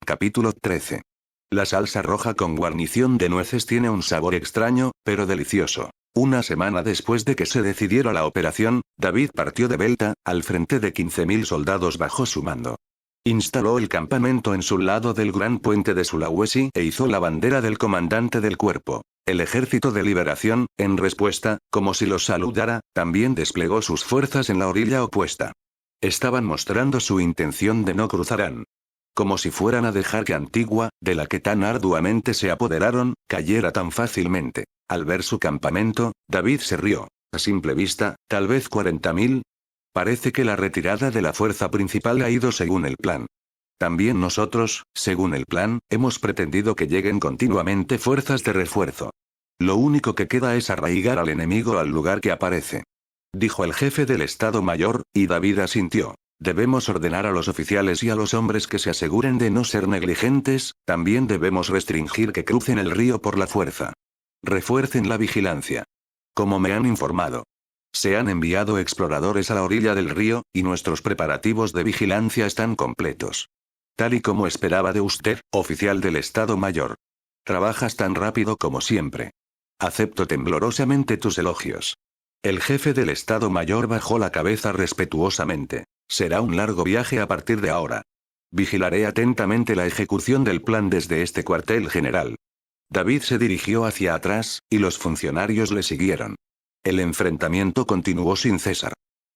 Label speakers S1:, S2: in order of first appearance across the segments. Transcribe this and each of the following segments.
S1: Capítulo 13. La salsa roja con guarnición de nueces tiene un sabor extraño, pero delicioso. Una semana después de que se decidiera la operación, David partió de Belta, al frente de 15.000 soldados bajo su mando. Instaló el campamento en su lado del gran puente de Sulawesi e hizo la bandera del comandante del cuerpo. El Ejército de Liberación, en respuesta, como si los saludara, también desplegó sus fuerzas en la orilla opuesta. Estaban mostrando su intención de no cruzarán. Como si fueran a dejar que Antigua, de la que tan arduamente se apoderaron, cayera tan fácilmente. Al ver su campamento, David se rió. A simple vista, tal vez 40.000. Parece que la retirada de la fuerza principal ha ido según el plan. También nosotros, según el plan, hemos pretendido que lleguen continuamente fuerzas de refuerzo. Lo único que queda es arraigar al enemigo al lugar que aparece. Dijo el jefe del Estado Mayor, y David asintió. Debemos ordenar a los oficiales y a los hombres que se aseguren de no ser negligentes, también debemos restringir que crucen el río por la fuerza. Refuercen la vigilancia. Como me han informado, se han enviado exploradores a la orilla del río, y nuestros preparativos de vigilancia están completos. Tal y como esperaba de usted, oficial del Estado Mayor. Trabajas tan rápido como siempre. Acepto temblorosamente tus elogios. El jefe del Estado Mayor bajó la cabeza respetuosamente. Será un largo viaje a partir de ahora. Vigilaré atentamente la ejecución del plan desde este cuartel general. David se dirigió hacia atrás, y los funcionarios le siguieron. El enfrentamiento continuó sin cesar.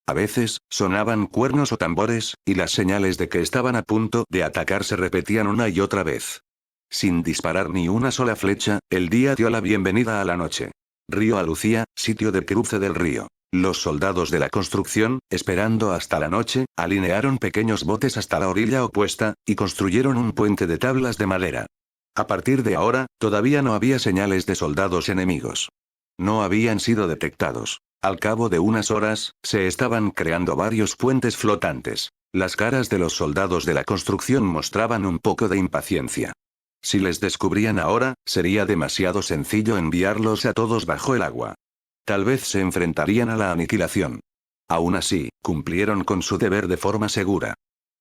S1: A veces, sonaban cuernos o tambores, y las señales de que estaban a punto de atacar se repetían una y otra vez. Sin disparar ni una sola flecha, el día dio la bienvenida a la noche. Río a Lucía, sitio de cruce del río. Los soldados de la construcción, esperando hasta la noche, alinearon pequeños botes hasta la orilla opuesta, y construyeron un puente de tablas de madera. A partir de ahora, todavía no había señales de soldados enemigos. No habían sido detectados. Al cabo de unas horas, se estaban creando varios puentes flotantes. Las caras de los soldados de la construcción mostraban un poco de impaciencia. Si les descubrían ahora, sería demasiado sencillo enviarlos a todos bajo el agua. Tal vez se enfrentarían a la aniquilación. Aún así, cumplieron con su deber de forma segura.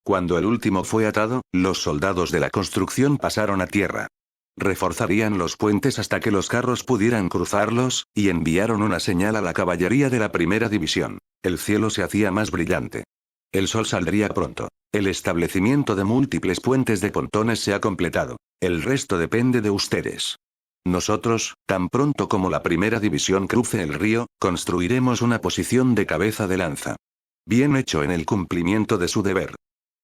S1: Cuando el último fue atado, los soldados de la construcción pasaron a tierra. Reforzarían los puentes hasta que los carros pudieran cruzarlos, y enviaron una señal a la caballería de la primera división. El cielo se hacía más brillante. El sol saldría pronto. El establecimiento de múltiples puentes de pontones se ha completado. El resto depende de ustedes. Nosotros, tan pronto como la primera división cruce el río, construiremos una posición de cabeza de lanza. Bien hecho en el cumplimiento de su deber.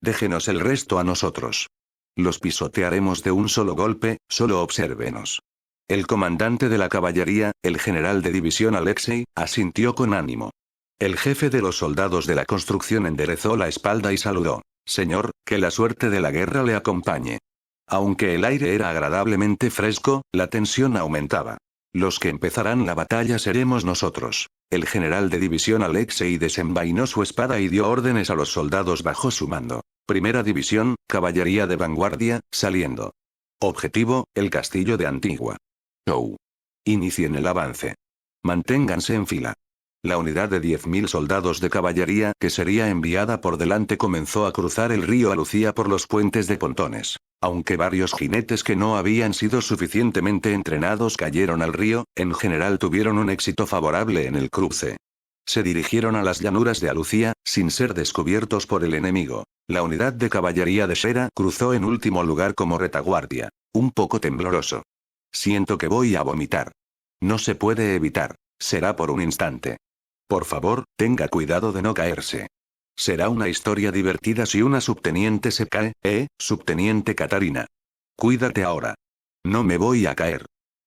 S1: Déjenos el resto a nosotros. Los pisotearemos de un solo golpe, solo obsérvenos. El comandante de la caballería, el general de división Alexei, asintió con ánimo. El jefe de los soldados de la construcción enderezó la espalda y saludó. Señor, que la suerte de la guerra le acompañe. Aunque el aire era agradablemente fresco, la tensión aumentaba. Los que empezarán la batalla seremos nosotros. El general de división Alexei desenvainó su espada y dio órdenes a los soldados bajo su mando. Primera división, caballería de vanguardia, saliendo. Objetivo, el castillo de Antigua. Inicien el avance. Manténganse en fila. La unidad de 10.000 soldados de caballería que sería enviada por delante comenzó a cruzar el río a Lucía por los puentes de pontones. Aunque varios jinetes que no habían sido suficientemente entrenados cayeron al río, en general tuvieron un éxito favorable en el cruce. Se dirigieron a las llanuras de Alucía, sin ser descubiertos por el enemigo. La unidad de caballería de Shera cruzó en último lugar como retaguardia. Un poco tembloroso. Siento que voy a vomitar. No se puede evitar. Será por un instante. Por favor, tenga cuidado de no caerse. Será una historia divertida si una subteniente se cae, subteniente Catarina. Cuídate ahora. No me voy a caer.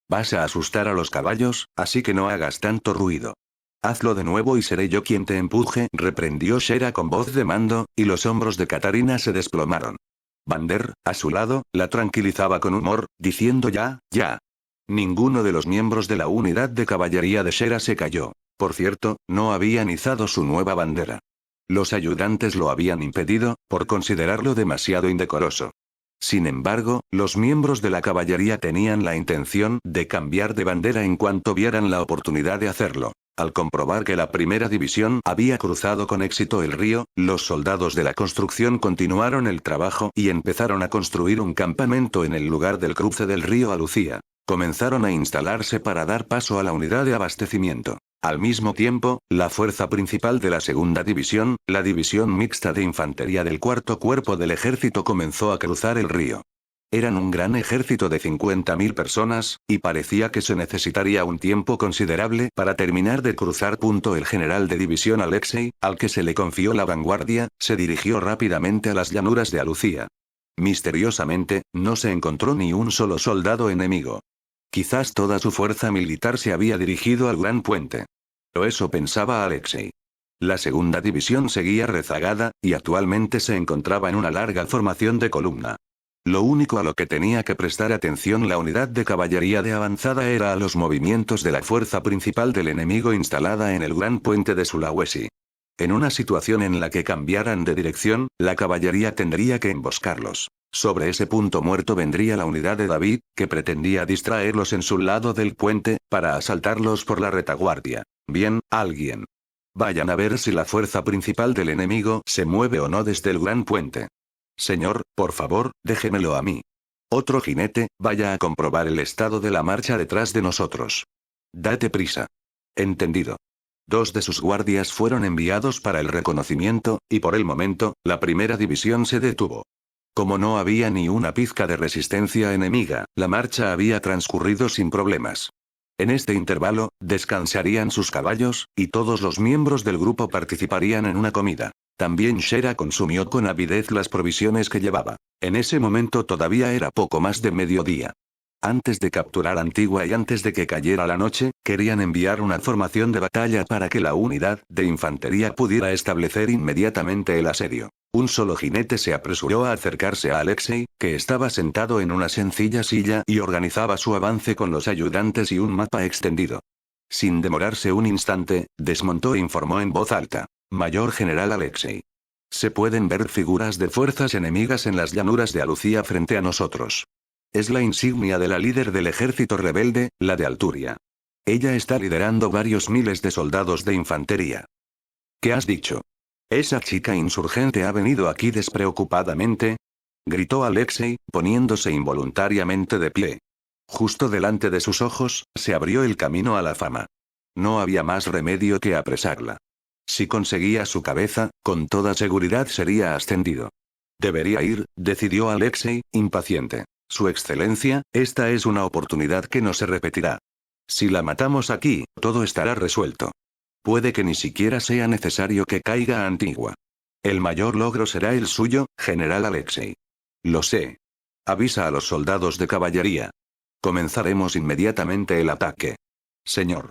S1: Vas a asustar a los caballos, así que no hagas tanto ruido. Hazlo de nuevo y seré yo quien te empuje, reprendió Shera con voz de mando, y los hombros de Catarina se desplomaron. Vander, a su lado, la tranquilizaba con humor, diciendo ya. Ninguno de los miembros de la unidad de caballería de Shera se cayó. Por cierto, no habían izado su nueva bandera. Los ayudantes lo habían impedido, por considerarlo demasiado indecoroso. Sin embargo, los miembros de la caballería tenían la intención de cambiar de bandera en cuanto vieran la oportunidad de hacerlo. Al comprobar que la primera división había cruzado con éxito el río, los soldados de la construcción continuaron el trabajo y empezaron a construir un campamento en el lugar del cruce del río a Lucía. Comenzaron a instalarse para dar paso a la unidad de abastecimiento. Al mismo tiempo, la fuerza principal de la segunda división, la división mixta de infantería del cuarto cuerpo del ejército, comenzó a cruzar el río. Eran un gran ejército de 50.000 personas, y parecía que se necesitaría un tiempo considerable para terminar de cruzar. El general de división Alexei, al que se le confió la vanguardia, se dirigió rápidamente a las llanuras de Alucía. Misteriosamente, no se encontró ni un solo soldado enemigo. Quizás toda su fuerza militar se había dirigido al gran puente. O eso pensaba Alexei. La segunda división seguía rezagada, y actualmente se encontraba en una larga formación de columna. Lo único a lo que tenía que prestar atención la unidad de caballería de avanzada era a los movimientos de la fuerza principal del enemigo instalada en el gran puente de Sulawesi. En una situación en la que cambiaran de dirección, la caballería tendría que emboscarlos. Sobre ese punto muerto vendría la unidad de David, que pretendía distraerlos en su lado del puente, para asaltarlos por la retaguardia. Bien, alguien. Vayan a ver si la fuerza principal del enemigo se mueve o no desde el gran puente. Señor, por favor, déjemelo a mí. Otro jinete, vaya a comprobar el estado de la marcha detrás de nosotros. Date prisa. Entendido. 2 de sus guardias fueron enviados para el reconocimiento, y por el momento, la primera división se detuvo. Como no había ni una pizca de resistencia enemiga, la marcha había transcurrido sin problemas. En este intervalo, descansarían sus caballos, y todos los miembros del grupo participarían en una comida. También Shera consumió con avidez las provisiones que llevaba. En ese momento todavía era poco más de mediodía. Antes de capturar Antigua y antes de que cayera la noche, querían enviar una formación de batalla para que la unidad de infantería pudiera establecer inmediatamente el asedio. Un solo jinete se apresuró a acercarse a Alexei, que estaba sentado en una sencilla silla y organizaba su avance con los ayudantes y un mapa extendido. Sin demorarse un instante, desmontó e informó en voz alta. Mayor General Alexei. Se pueden ver figuras de fuerzas enemigas en las llanuras de Alucía frente a nosotros. Es la insignia de la líder del ejército rebelde, la de Alturia. Ella está liderando varios miles de soldados de infantería. ¿Qué has dicho? ¿Esa chica insurgente ha venido aquí despreocupadamente? Gritó Alexei, poniéndose involuntariamente de pie. Justo delante de sus ojos, se abrió el camino a la fama. No había más remedio que apresarla. Si conseguía su cabeza, con toda seguridad sería ascendido. Debería ir, decidió Alexei, impaciente. Su excelencia, esta es una oportunidad que no se repetirá. Si la matamos aquí, todo estará resuelto. Puede que ni siquiera sea necesario que caiga a Antigua. El mayor logro será el suyo, general Alexei. Lo sé. Avisa a los soldados de caballería. Comenzaremos inmediatamente el ataque. Señor.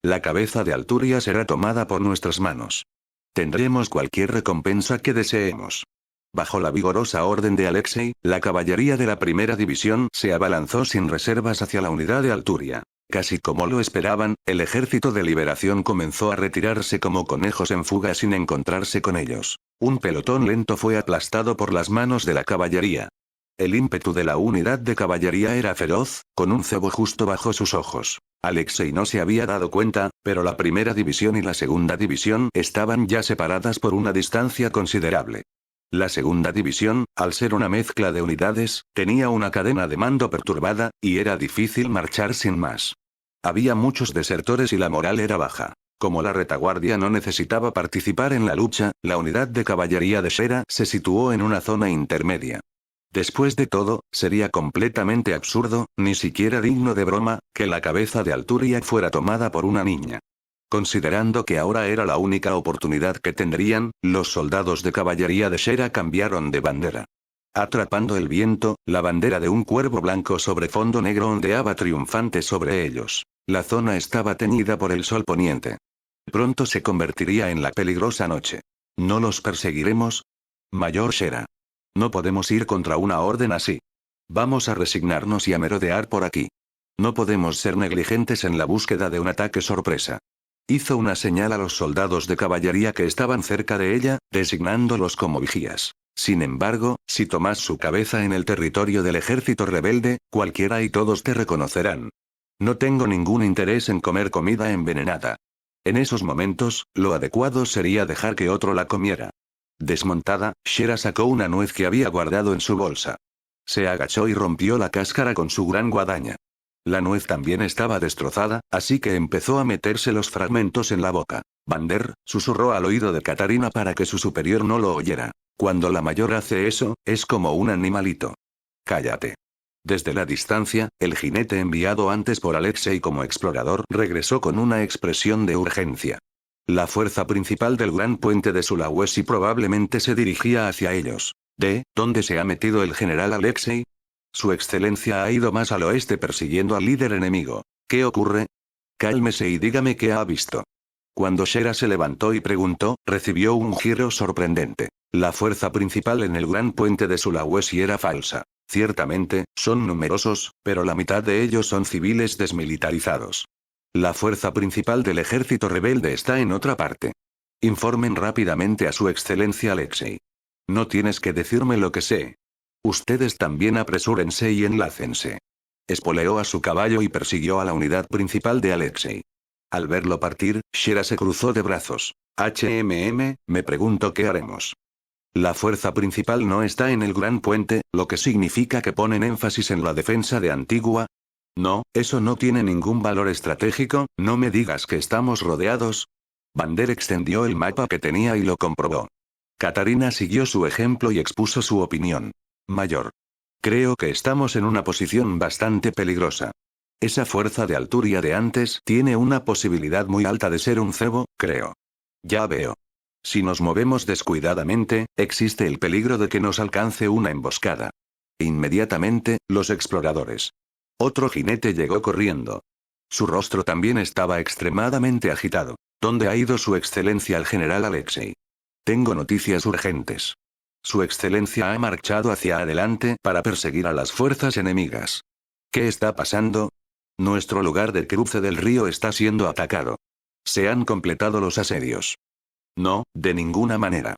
S1: La cabeza de Alturia será tomada por nuestras manos. Tendremos cualquier recompensa que deseemos. Bajo la vigorosa orden de Alexei, la caballería de la primera división se abalanzó sin reservas hacia la unidad de Alturia. Casi como lo esperaban, el ejército de liberación comenzó a retirarse como conejos en fuga sin encontrarse con ellos. Un pelotón lento fue aplastado por las manos de la caballería. El ímpetu de la unidad de caballería era feroz, con un cebo justo bajo sus ojos. Alexei no se había dado cuenta, pero la primera división y la segunda división estaban ya separadas por una distancia considerable. La segunda división, al ser una mezcla de unidades, tenía una cadena de mando perturbada, y era difícil marchar sin más. Había muchos desertores y la moral era baja. Como la retaguardia no necesitaba participar en la lucha, la unidad de caballería de Shera se situó en una zona intermedia. Después de todo, sería completamente absurdo, ni siquiera digno de broma, que la cabeza de Alturia fuera tomada por una niña. Considerando que ahora era la única oportunidad que tendrían, los soldados de caballería de Shera cambiaron de bandera. Atrapando el viento, la bandera de un cuervo blanco sobre fondo negro ondeaba triunfante sobre ellos. La zona estaba teñida por el sol poniente. Pronto se convertiría en la peligrosa noche. ¿No los perseguiremos? Mayor Shera. No podemos ir contra una orden así. Vamos a resignarnos y a merodear por aquí. No podemos ser negligentes en la búsqueda de un ataque sorpresa. Hizo una señal a los soldados de caballería que estaban cerca de ella, designándolos como vigías. Sin embargo, si tomas su cabeza en el territorio del ejército rebelde, cualquiera y todos te reconocerán. No tengo ningún interés en comer comida envenenada. En esos momentos, lo adecuado sería dejar que otro la comiera. Desmontada, Shera sacó una nuez que había guardado en su bolsa. Se agachó y rompió la cáscara con su gran guadaña. La nuez también estaba destrozada, así que empezó a meterse los fragmentos en la boca. Vander susurró al oído de Katarina para que su superior no lo oyera. Cuando la mayor hace eso, es como un animalito. Cállate. Desde la distancia, el jinete enviado antes por Alexei como explorador regresó con una expresión de urgencia. La fuerza principal del gran puente de Sulawesi probablemente se dirigía hacia ellos. ¿Dónde se ha metido el general Alexei? Su excelencia ha ido más al oeste persiguiendo al líder enemigo. ¿Qué ocurre? Cálmese y dígame qué ha visto. Cuando Shera se levantó y preguntó, recibió un giro sorprendente. La fuerza principal en el gran puente de Sulawesi era falsa. Ciertamente, son numerosos, pero la mitad de ellos son civiles desmilitarizados. La fuerza principal del ejército rebelde está en otra parte. Informen rápidamente a su excelencia Alexei. No tienes que decirme lo que sé. Ustedes también apresúrense y enlácense. Espoleó a su caballo y persiguió a la unidad principal de Alexei. Al verlo partir, Shera se cruzó de brazos. Me pregunto qué haremos. La fuerza principal no está en el gran puente, lo que significa que ponen énfasis en la defensa de Antigua. No, eso no tiene ningún valor estratégico, no me digas que estamos rodeados. Vander extendió el mapa que tenía y lo comprobó. Katarina siguió su ejemplo y expuso su opinión. Mayor. Creo que estamos en una posición bastante peligrosa. Esa fuerza de Alturia de antes tiene una posibilidad muy alta de ser un cebo, creo. Ya veo. Si nos movemos descuidadamente, existe el peligro de que nos alcance una emboscada. Inmediatamente, los exploradores. Otro jinete llegó corriendo. Su rostro también estaba extremadamente agitado. ¿Dónde ha ido su excelencia el general Alexei? Tengo noticias urgentes. Su excelencia ha marchado hacia adelante para perseguir a las fuerzas enemigas. ¿Qué está pasando? Nuestro lugar de cruce del río está siendo atacado. Se han completado los asedios. No, de ninguna manera.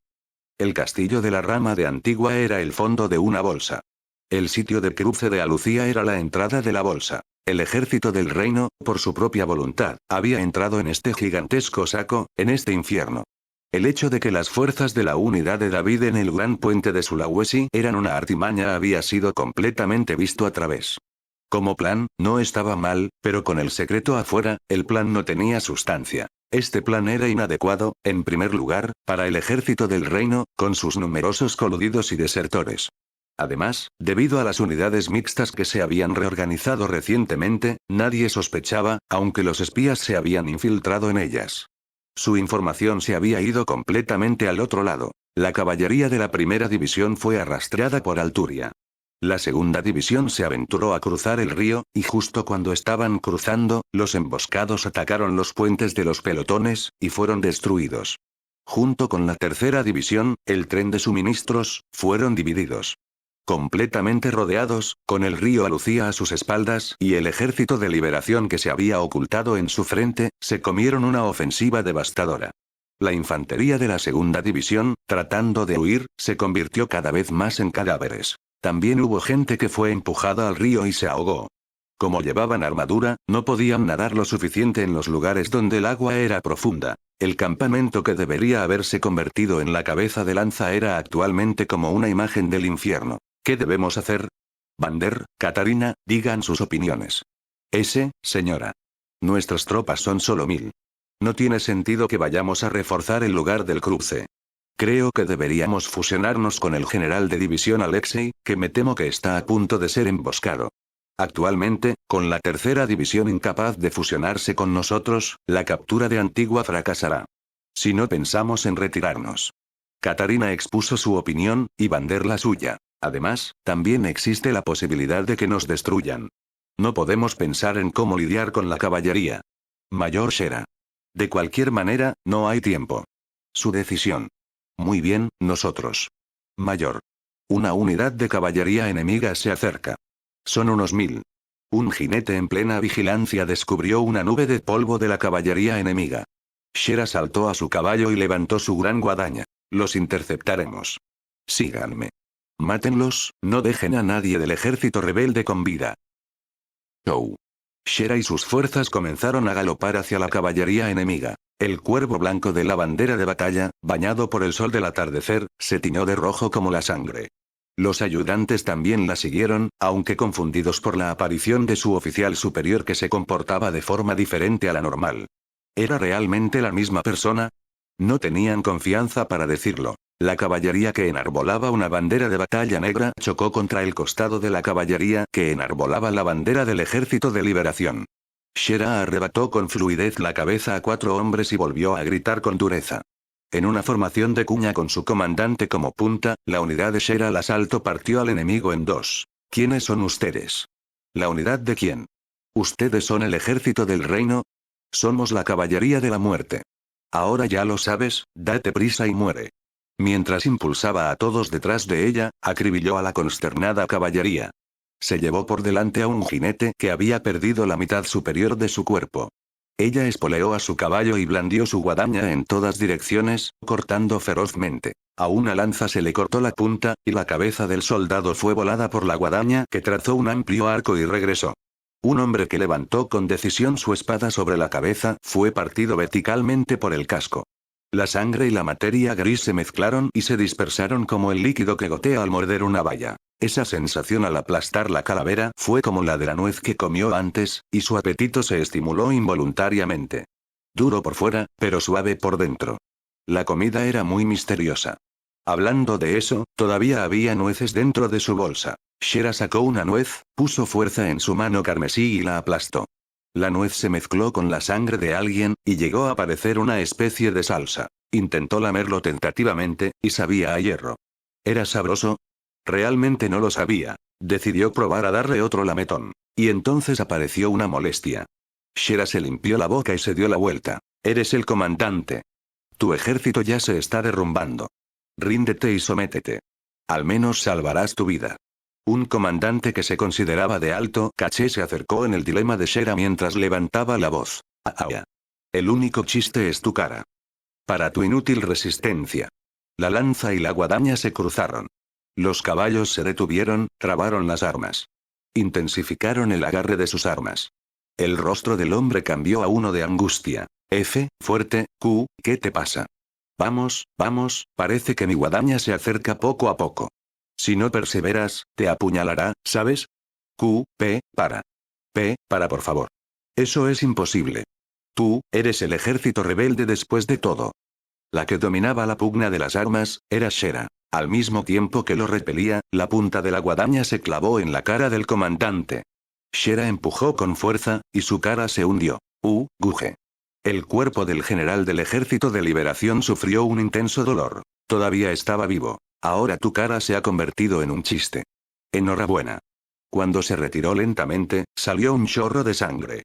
S1: El castillo de la rama de Antigua era el fondo de una bolsa. El sitio de cruce de Alucía era la entrada de la bolsa. El ejército del reino, por su propia voluntad, había entrado en este gigantesco saco, en este infierno. El hecho de que las fuerzas de la unidad de David en el gran puente de Sulawesi eran una artimaña había sido completamente visto a través. Como plan, no estaba mal, pero con el secreto afuera, el plan no tenía sustancia. Este plan era inadecuado, en primer lugar, para el ejército del reino, con sus numerosos coludidos y desertores. Además, debido a las unidades mixtas que se habían reorganizado recientemente, nadie sospechaba, aunque los espías se habían infiltrado en ellas. Su información se había ido completamente al otro lado. La caballería de la primera división fue arrastrada por Alturia. La segunda división se aventuró a cruzar el río, y justo cuando estaban cruzando, los emboscados atacaron los puentes de los pelotones, y fueron destruidos. Junto con la tercera división, el tren de suministros, fueron divididos. Completamente rodeados, con el río Alucía a sus espaldas y el ejército de liberación que se había ocultado en su frente, se comieron una ofensiva devastadora. La infantería de la segunda división, tratando de huir, se convirtió cada vez más en cadáveres. También hubo gente que fue empujada al río y se ahogó. Como llevaban armadura, no podían nadar lo suficiente en los lugares donde el agua era profunda. El campamento que debería haberse convertido en la cabeza de lanza era actualmente como una imagen del infierno. ¿Qué debemos hacer? Vander, Katarina, digan sus opiniones. Señora. Nuestras tropas son solo 1000. No tiene sentido que vayamos a reforzar el lugar del cruce. Creo que deberíamos fusionarnos con el general de división Alexei, que me temo que está a punto de ser emboscado. Actualmente, con la tercera división incapaz de fusionarse con nosotros, la captura de Antigua fracasará. Si no pensamos en retirarnos. Katarina expuso su opinión, y Vander la suya. Además, también existe la posibilidad de que nos destruyan. No podemos pensar en cómo lidiar con la caballería. Mayor Shera. De cualquier manera, no hay tiempo. Su decisión. Muy bien, nosotros. Mayor. Una unidad de caballería enemiga se acerca. Son unos 1000. Un jinete en plena vigilancia descubrió una nube de polvo de la caballería enemiga. Shera saltó a su caballo y levantó su gran guadaña. Los interceptaremos. Síganme. Mátenlos, no dejen a nadie del ejército rebelde con vida. Shera y sus fuerzas comenzaron a galopar hacia la caballería enemiga. El cuervo blanco de la bandera de batalla, bañado por el sol del atardecer, se tiñó de rojo como la sangre. Los ayudantes también la siguieron, aunque confundidos por la aparición de su oficial superior que se comportaba de forma diferente a la normal. ¿Era realmente la misma persona? No tenían confianza para decirlo. La caballería que enarbolaba una bandera de batalla negra chocó contra el costado de la caballería que enarbolaba la bandera del Ejército de Liberación. Shera arrebató con fluidez la cabeza a 4 hombres y volvió a gritar con dureza. En una formación de cuña con su comandante como punta, la unidad de Shera al asalto partió al enemigo en 2. ¿Quiénes son ustedes? ¿La unidad de quién? ¿Ustedes son el ejército del reino? Somos la caballería de la muerte. Ahora ya lo sabes, date prisa y muere. Mientras impulsaba a todos detrás de ella, acribilló a la consternada caballería. Se llevó por delante a un jinete que había perdido la mitad superior de su cuerpo. Ella espoleó a su caballo y blandió su guadaña en todas direcciones, cortando ferozmente. A una lanza se le cortó la punta, y la cabeza del soldado fue volada por la guadaña que trazó un amplio arco y regresó. Un hombre que levantó con decisión su espada sobre la cabeza fue partido verticalmente por el casco. La sangre y la materia gris se mezclaron y se dispersaron como el líquido que gotea al morder una valla. Esa sensación al aplastar la calavera fue como la de la nuez que comió antes, y su apetito se estimuló involuntariamente. Duro por fuera, pero suave por dentro. La comida era muy misteriosa. Hablando de eso, todavía había nueces dentro de su bolsa. Shera sacó una nuez, puso fuerza en su mano carmesí y la aplastó. La nuez se mezcló con la sangre de alguien, y llegó a parecer una especie de salsa. Intentó lamerlo tentativamente, y sabía a hierro. ¿Era sabroso? Realmente no lo sabía. Decidió probar a darle otro lametón. Y entonces apareció una molestia. Shera se limpió la boca y se dio la vuelta. Eres el comandante. Tu ejército ya se está derrumbando. Ríndete y sométete. Al menos salvarás tu vida. Un comandante que se consideraba de alto caché se acercó en el dilema de Shera mientras levantaba la voz. El único chiste es tu cara. Para tu inútil resistencia. La lanza y la guadaña se cruzaron. Los caballos se detuvieron, trabaron las armas. Intensificaron el agarre de sus armas. El rostro del hombre cambió a uno de angustia. Fuerte, ¿qué te pasa? Vamos, vamos, parece que mi guadaña se acerca poco a poco. Si no perseveras, te apuñalará, ¿sabes? Para por favor. Eso es imposible. Tú, eres el ejército rebelde después de todo. La que dominaba la pugna de las armas, era Shera. Al mismo tiempo que lo repelía, la punta de la guadaña se clavó en la cara del comandante. Shera empujó con fuerza, y su cara se hundió. Guje. El cuerpo del general del Ejército de Liberación sufrió un intenso dolor. Todavía estaba vivo. Ahora tu cara se ha convertido en un chiste. Enhorabuena. Cuando se retiró lentamente, salió un chorro de sangre.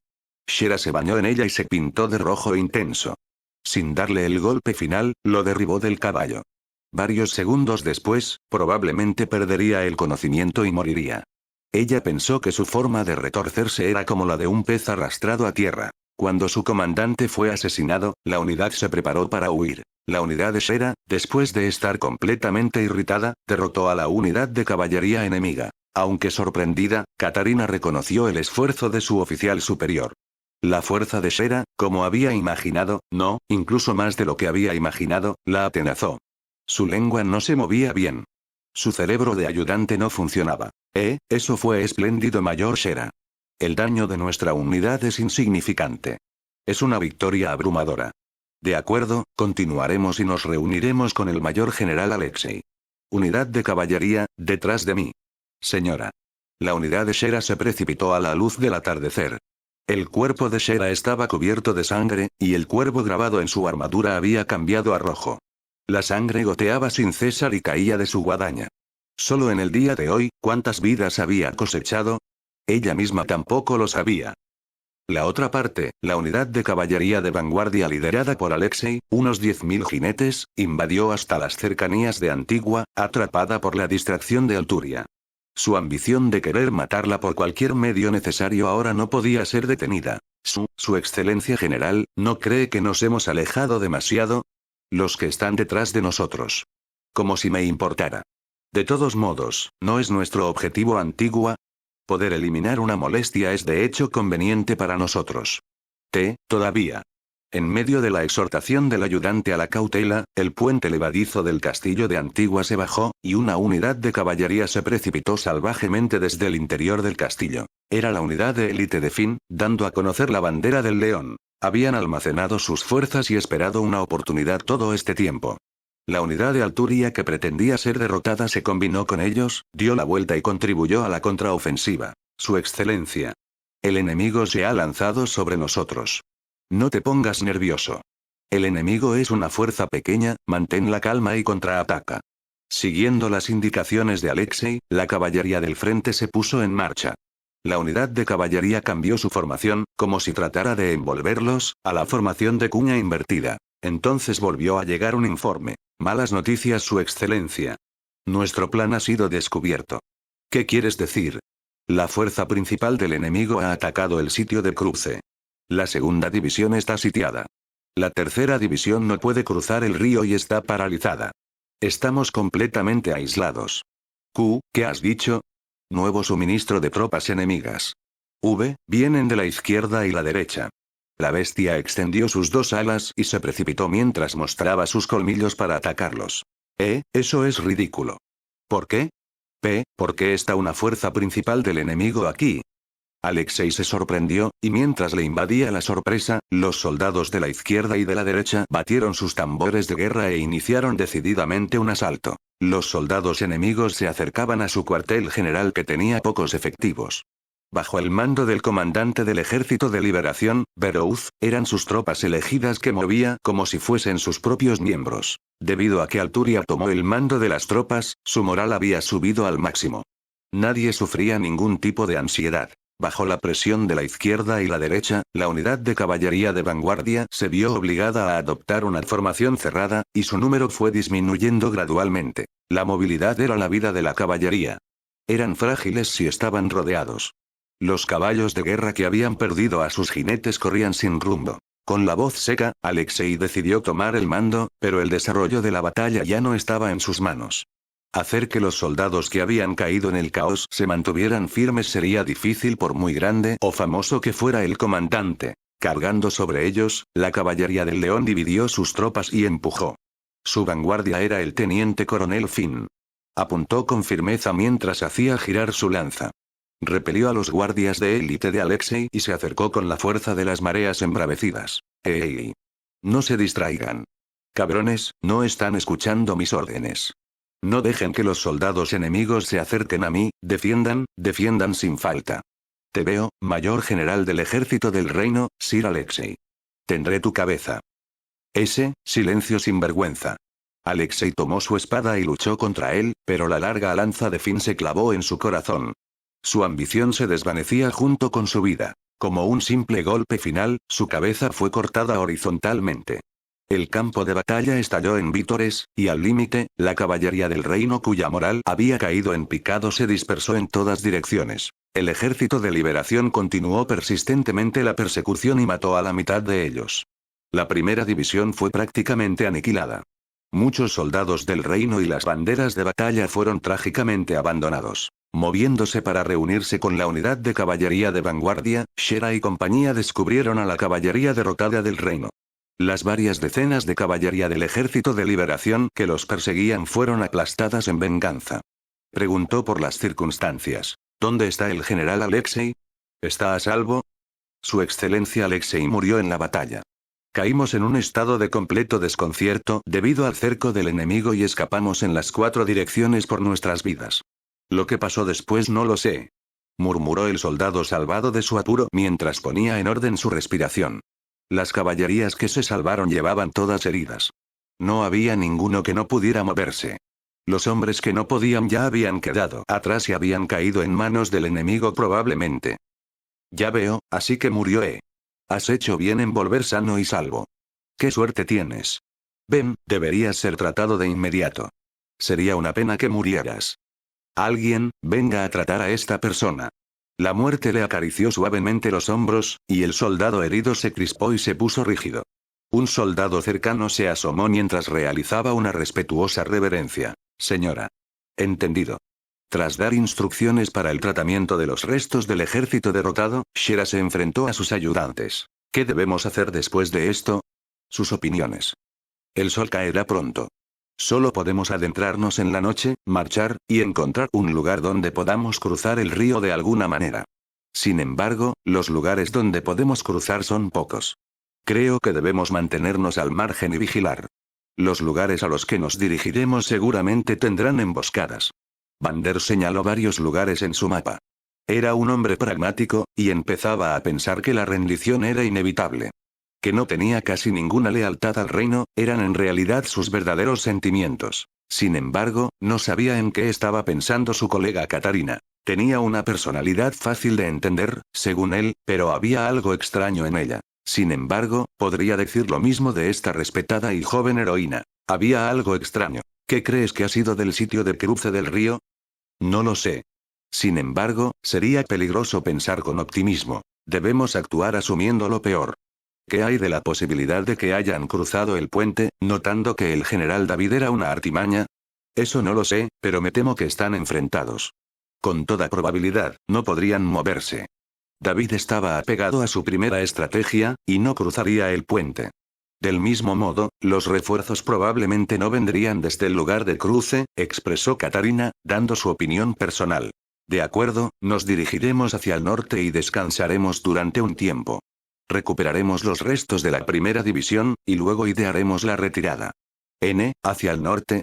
S1: Shera se bañó en ella y se pintó de rojo intenso. Sin darle el golpe final, lo derribó del caballo. Varios segundos después, probablemente perdería el conocimiento y moriría. Ella pensó que su forma de retorcerse era como la de un pez arrastrado a tierra. Cuando su comandante fue asesinado, la unidad se preparó para huir. La unidad de Shera, después de estar completamente irritada, derrotó a la unidad de caballería enemiga. Aunque sorprendida, Katarina reconoció el esfuerzo de su oficial superior. La fuerza de Shera, como había imaginado, no, incluso más de lo que había imaginado, la atenazó. Su lengua no se movía bien. Su cerebro de ayudante no funcionaba. Eso fue espléndido, mayor Shera. El daño de nuestra unidad es insignificante. Es una victoria abrumadora. De acuerdo, continuaremos y nos reuniremos con el mayor general Alexei. Unidad de caballería, detrás de mí. Señora. La unidad de Shera se precipitó a la luz del atardecer. El cuerpo de Shera estaba cubierto de sangre, y el cuervo grabado en su armadura había cambiado a rojo. La sangre goteaba sin cesar y caía de su guadaña. Solo en el día de hoy, ¿cuántas vidas había cosechado? Ella misma tampoco lo sabía. La otra parte, la unidad de caballería de vanguardia liderada por Alexei, unos 10.000 jinetes, invadió hasta las cercanías de Antigua, atrapada por la distracción de Alturia. Su ambición de querer matarla por cualquier medio necesario ahora no podía ser detenida. Su excelencia general, ¿no cree que nos hemos alejado demasiado? Los que están detrás de nosotros. Como si me importara. De todos modos, ¿no es nuestro objetivo Antigua? Poder eliminar una molestia es de hecho conveniente para nosotros. Todavía. En medio de la exhortación del ayudante a la cautela, el puente levadizo del castillo de Antigua se bajó, y una unidad de caballería se precipitó salvajemente desde el interior del castillo. Era la unidad de élite de Finn, dando a conocer la bandera del león. Habían almacenado sus fuerzas y esperado una oportunidad todo este tiempo. La unidad de Alturia que pretendía ser derrotada se combinó con ellos, dio la vuelta y contribuyó a la contraofensiva. Su excelencia. El enemigo se ha lanzado sobre nosotros. No te pongas nervioso. El enemigo es una fuerza pequeña, mantén la calma y contraataca. Siguiendo las indicaciones de Alexei, la caballería del frente se puso en marcha. La unidad de caballería cambió su formación, como si tratara de envolverlos, a la formación de cuña invertida. Entonces volvió a llegar un informe. Malas noticias, Su Excelencia. Nuestro plan ha sido descubierto. ¿Qué quieres decir? La fuerza principal del enemigo ha atacado el sitio de cruce. La segunda división está sitiada. La tercera división no puede cruzar el río y está paralizada. Estamos completamente aislados. Q, ¿qué has dicho? Nuevo suministro de tropas enemigas. V, vienen de la izquierda y la derecha. La bestia extendió sus dos alas y se precipitó mientras mostraba sus colmillos para atacarlos. Eso es ridículo. ¿Por qué? P, ¿por qué está una fuerza principal del enemigo aquí? Alexei se sorprendió, y mientras le invadía la sorpresa, los soldados de la izquierda y de la derecha batieron sus tambores de guerra e iniciaron decididamente un asalto. Los soldados enemigos se acercaban a su cuartel general que tenía pocos efectivos. Bajo el mando del comandante del Ejército de Liberación, Berouz, eran sus tropas elegidas que movía como si fuesen sus propios miembros. Debido a que Alturia tomó el mando de las tropas, su moral había subido al máximo. Nadie sufría ningún tipo de ansiedad. Bajo la presión de la izquierda y la derecha, la unidad de caballería de vanguardia se vio obligada a adoptar una formación cerrada, y su número fue disminuyendo gradualmente. La movilidad era la vida de la caballería. Eran frágiles si estaban rodeados. Los caballos de guerra que habían perdido a sus jinetes corrían sin rumbo. Con la voz seca, Alexei decidió tomar el mando, pero el desarrollo de la batalla ya no estaba en sus manos. Hacer que los soldados que habían caído en el caos se mantuvieran firmes sería difícil por muy grande o famoso que fuera el comandante. Cargando sobre ellos, la caballería del león dividió sus tropas y empujó. Su vanguardia era el teniente coronel Finn. Apuntó con firmeza mientras hacía girar su lanza. Repelió a los guardias de élite de Alexei y se acercó con la fuerza de las mareas embravecidas. ¡Ey! No se distraigan. Cabrones, no están escuchando mis órdenes. No dejen que los soldados enemigos se acerquen a mí, defiendan sin falta. Te veo, mayor general del ejército del reino, Sir Alexei. Tendré tu cabeza. Silencio sin vergüenza. Alexei tomó su espada y luchó contra él, pero la larga lanza de Finn se clavó en su corazón. Su ambición se desvanecía junto con su vida. Como un simple golpe final, su cabeza fue cortada horizontalmente. El campo de batalla estalló en vítores, y al límite, la caballería del reino cuya moral había caído en picado se dispersó en todas direcciones. El ejército de liberación continuó persistentemente la persecución y mató a la mitad de ellos. La primera división fue prácticamente aniquilada. Muchos soldados del reino y las banderas de batalla fueron trágicamente abandonados. Moviéndose para reunirse con la unidad de caballería de vanguardia, Shera y compañía descubrieron a la caballería derrotada del reino. Las varias decenas de caballería del Ejército de Liberación que los perseguían fueron aplastadas en venganza. Preguntó por las circunstancias. ¿Dónde está el general Alexei? ¿Está a salvo? Su excelencia Alexei murió en la batalla. Caímos en un estado de completo desconcierto debido al cerco del enemigo y escapamos en las 4 direcciones por nuestras vidas. Lo que pasó después no lo sé. Murmuró el soldado salvado de su apuro mientras ponía en orden su respiración. Las caballerías que se salvaron llevaban todas heridas. No había ninguno que no pudiera moverse. Los hombres que no podían ya habían quedado atrás y habían caído en manos del enemigo probablemente. Ya veo, así que murió. Has hecho bien en volver sano y salvo. ¡Qué suerte tienes! Ven, deberías ser tratado de inmediato. Sería una pena que murieras. Alguien, venga a tratar a esta persona. La muerte le acarició suavemente los hombros, y el soldado herido se crispó y se puso rígido. Un soldado cercano se asomó mientras realizaba una respetuosa reverencia. Señora. Entendido. Tras dar instrucciones para el tratamiento de los restos del ejército derrotado, Shera se enfrentó a sus ayudantes. ¿Qué debemos hacer después de esto? Sus opiniones. El sol caerá pronto. Solo podemos adentrarnos en la noche, marchar, y encontrar un lugar donde podamos cruzar el río de alguna manera. Sin embargo, los lugares donde podemos cruzar son pocos. Creo que debemos mantenernos al margen y vigilar. Los lugares a los que nos dirigiremos seguramente tendrán emboscadas. Vander señaló varios lugares en su mapa. Era un hombre pragmático, y empezaba a pensar que la rendición era inevitable. Que no tenía casi ninguna lealtad al reino, eran en realidad sus verdaderos sentimientos. Sin embargo, no sabía en qué estaba pensando su colega Katarina. Tenía una personalidad fácil de entender, según él, pero había algo extraño en ella. Sin embargo, podría decir lo mismo de esta respetada y joven heroína. Había algo extraño. ¿Qué crees que ha sido del sitio de cruce del río? No lo sé. Sin embargo, sería peligroso pensar con optimismo. Debemos actuar asumiendo lo peor. ¿Qué hay de la posibilidad de que hayan cruzado el puente, notando que el general David era una artimaña? Eso no lo sé, pero me temo que están enfrentados. Con toda probabilidad, no podrían moverse. David estaba apegado a su primera estrategia, y no cruzaría el puente. Del mismo modo, los refuerzos probablemente no vendrían desde el lugar de cruce, expresó Katarina, dando su opinión personal. De acuerdo, nos dirigiremos hacia el norte y descansaremos durante un tiempo. Recuperaremos los restos de la primera división, y luego idearemos la retirada. Hacia el norte.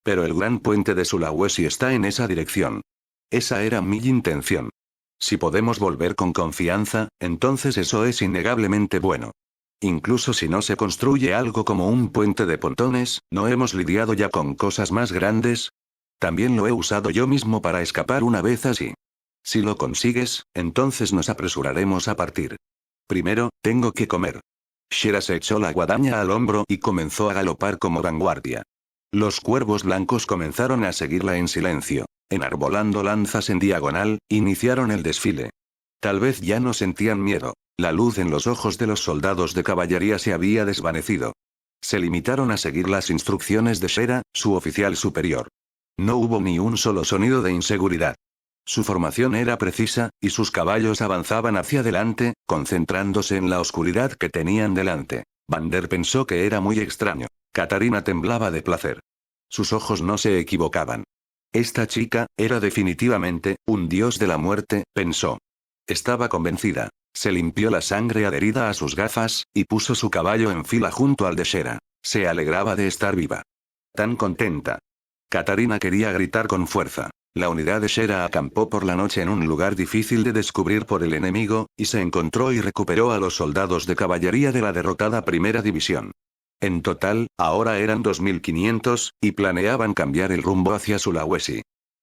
S1: Pero el gran puente de Sulawesi está en esa dirección. Esa era mi intención. Si podemos volver con confianza, entonces eso es innegablemente bueno. Incluso si no se construye algo como un puente de pontones, ¿no hemos lidiado ya con cosas más grandes? También lo he usado yo mismo para escapar una vez así. Si lo consigues, entonces nos apresuraremos a partir. Primero, tengo que comer. Shera se echó la guadaña al hombro y comenzó a galopar como vanguardia. Los cuervos blancos comenzaron a seguirla en silencio. Enarbolando lanzas en diagonal, iniciaron el desfile. Tal vez ya no sentían miedo. La luz en los ojos de los soldados de caballería se había desvanecido. Se limitaron a seguir las instrucciones de Shera, su oficial superior. No hubo ni un solo sonido de inseguridad. Su formación era precisa, y sus caballos avanzaban hacia adelante, concentrándose en la oscuridad que tenían delante. Vander pensó que era muy extraño. Katarina temblaba de placer. Sus ojos no se equivocaban. Esta chica, era definitivamente, un dios de la muerte, pensó. Estaba convencida. Se limpió la sangre adherida a sus gafas, y puso su caballo en fila junto al de Shera. Se alegraba de estar viva. Tan contenta. Katarina quería gritar con fuerza. La unidad de Shera acampó por la noche en un lugar difícil de descubrir por el enemigo, y se encontró y recuperó a los soldados de caballería de la derrotada primera división. En total, ahora eran 2500, y planeaban cambiar el rumbo hacia Sulawesi.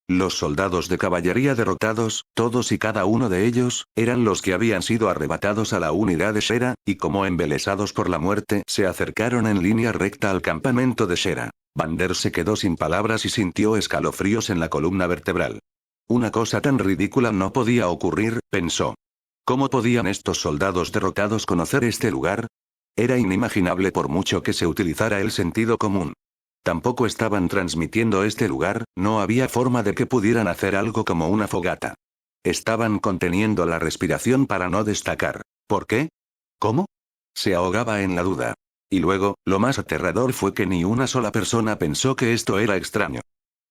S1: Los soldados de caballería derrotados, todos y cada uno de ellos, eran los que habían sido arrebatados a la unidad de Shera, y como embelesados por la muerte, se acercaron en línea recta al campamento de Shera. Vander se quedó sin palabras y sintió escalofríos en la columna vertebral. Una cosa tan ridícula no podía ocurrir, pensó. ¿Cómo podían estos soldados derrotados conocer este lugar? Era inimaginable por mucho que se utilizara el sentido común. Tampoco estaban transmitiendo este lugar, no había forma de que pudieran hacer algo como una fogata. Estaban conteniendo la respiración para no destacar. ¿Por qué? ¿Cómo? Se ahogaba en la duda. Y luego, lo más aterrador fue que ni una sola persona pensó que esto era extraño.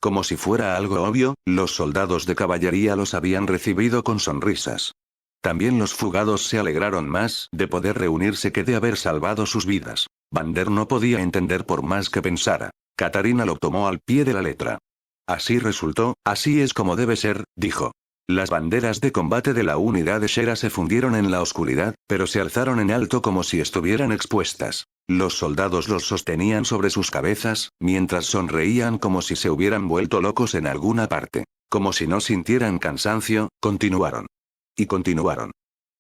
S1: Como si fuera algo obvio, los soldados de caballería los habían recibido con sonrisas. También los fugados se alegraron más de poder reunirse que de haber salvado sus vidas. Vander no podía entender por más que pensara. Katarina lo tomó al pie de la letra. Así resultó, así es como debe ser, dijo. Las banderas de combate de la unidad de Shera se fundieron en la oscuridad, pero se alzaron en alto como si estuvieran expuestas. Los soldados los sostenían sobre sus cabezas, mientras sonreían como si se hubieran vuelto locos en alguna parte. Como si no sintieran cansancio, continuaron. Y continuaron.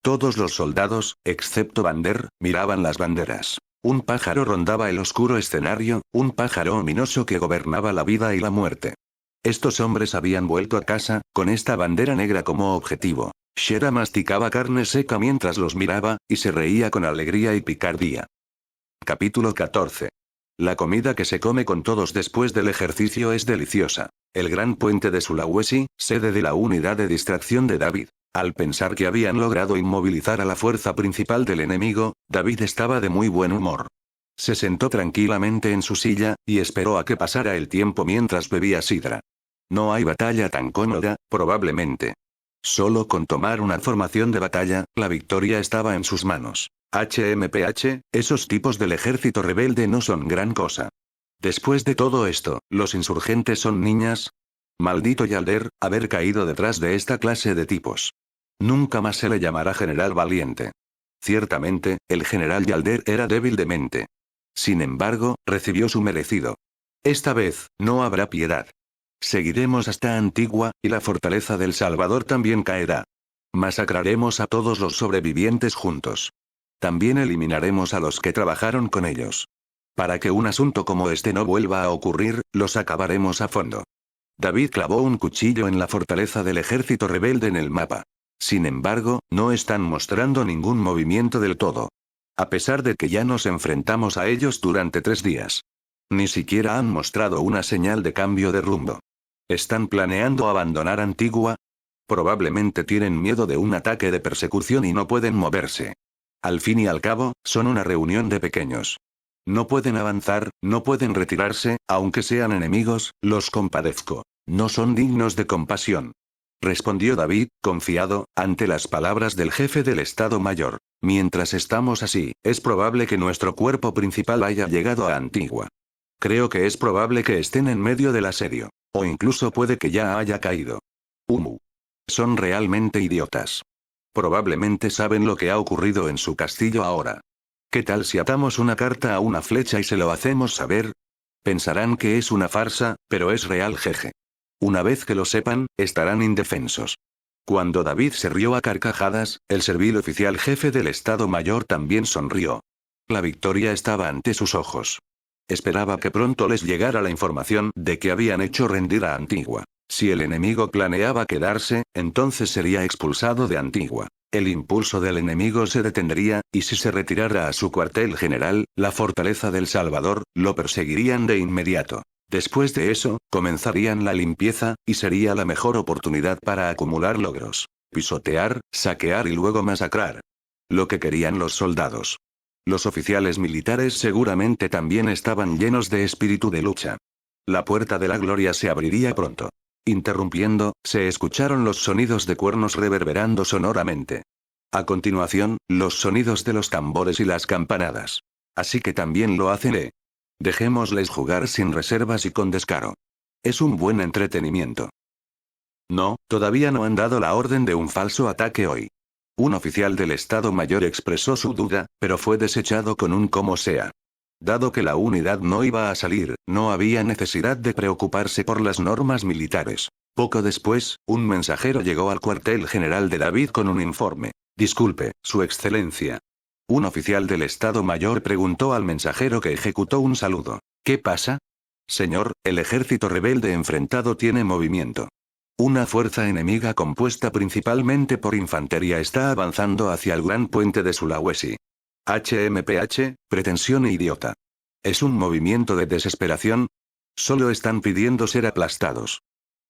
S1: Todos los soldados, excepto Vander, miraban las banderas. Un pájaro rondaba el oscuro escenario, un pájaro ominoso que gobernaba la vida y la muerte. Estos hombres habían vuelto a casa, con esta bandera negra como objetivo. Shera masticaba carne seca mientras los miraba, y se reía con alegría y picardía. Capítulo 14. La comida que se come con todos después del ejercicio es deliciosa. El gran puente de Sulawesi, sede de la unidad de distracción de David. Al pensar que habían logrado inmovilizar a la fuerza principal del enemigo, David estaba de muy buen humor. Se sentó tranquilamente en su silla, y esperó a que pasara el tiempo mientras bebía sidra. No hay batalla tan cómoda, probablemente. Solo con tomar una formación de batalla, la victoria estaba en sus manos. HMPH, esos tipos del ejército rebelde no son gran cosa. Después de todo esto, ¿los insurgentes son niñas? Maldito Yalder, haber caído detrás de esta clase de tipos. Nunca más se le llamará general valiente. Ciertamente, el general Yalder era débil de mente. Sin embargo, recibió su merecido. Esta vez, no habrá piedad. Seguiremos hasta Antigua, y la fortaleza del Salvador también caerá. Masacraremos a todos los sobrevivientes juntos. También eliminaremos a los que trabajaron con ellos. Para que un asunto como este no vuelva a ocurrir, los acabaremos a fondo. David clavó un cuchillo en la fortaleza del ejército rebelde en el mapa. Sin embargo, no están mostrando ningún movimiento del todo. A pesar de que ya nos enfrentamos a ellos durante 3 días. Ni siquiera han mostrado una señal de cambio de rumbo. ¿Están planeando abandonar Antigua? Probablemente tienen miedo de un ataque de persecución y no pueden moverse. Al fin y al cabo, son una reunión de pequeños. No pueden avanzar, no pueden retirarse, aunque sean enemigos, los compadezco. No son dignos de compasión. Respondió David, confiado, ante las palabras del jefe del Estado Mayor. Mientras estamos así, es probable que nuestro cuerpo principal haya llegado a Antigua. Creo que es probable que estén en medio del asedio. O incluso puede que ya haya caído. Son realmente idiotas. Probablemente saben lo que ha ocurrido en su castillo ahora. ¿Qué tal si atamos una carta a una flecha y se lo hacemos saber? Pensarán que es una farsa, pero es real, jeje. Una vez que lo sepan, estarán indefensos. Cuando David se rió a carcajadas, el servil oficial jefe del Estado Mayor también sonrió. La victoria estaba ante sus ojos. Esperaba que pronto les llegara la información de que habían hecho rendir a Antigua. Si el enemigo planeaba quedarse, entonces sería expulsado de Antigua. El impulso del enemigo se detendría, y si se retirara a su cuartel general, la fortaleza del Salvador, lo perseguirían de inmediato. Después de eso, comenzarían la limpieza, y sería la mejor oportunidad para acumular logros. Pisotear, saquear y luego masacrar. Lo que querían los soldados. Los oficiales militares seguramente también estaban llenos de espíritu de lucha. La puerta de la gloria se abriría pronto. Interrumpiendo, se escucharon los sonidos de cuernos reverberando sonoramente. A continuación, los sonidos de los tambores y las campanadas. Así que también lo hacen. Dejémosles jugar sin reservas y con descaro. Es un buen entretenimiento. No, todavía no han dado la orden de un falso ataque hoy. Un oficial del Estado Mayor expresó su duda, pero fue desechado con un como sea. Dado que la unidad no iba a salir, no había necesidad de preocuparse por las normas militares. Poco después, un mensajero llegó al cuartel general de David con un informe. Disculpe, Su Excelencia. Un oficial del Estado Mayor preguntó al mensajero que ejecutó un saludo. ¿Qué pasa? Señor, el ejército rebelde enfrentado tiene movimiento. Una fuerza enemiga compuesta principalmente por infantería está avanzando hacia el gran puente de Sulawesi. HMPH, pretensión idiota. ¿Es un movimiento de desesperación? Solo están pidiendo ser aplastados.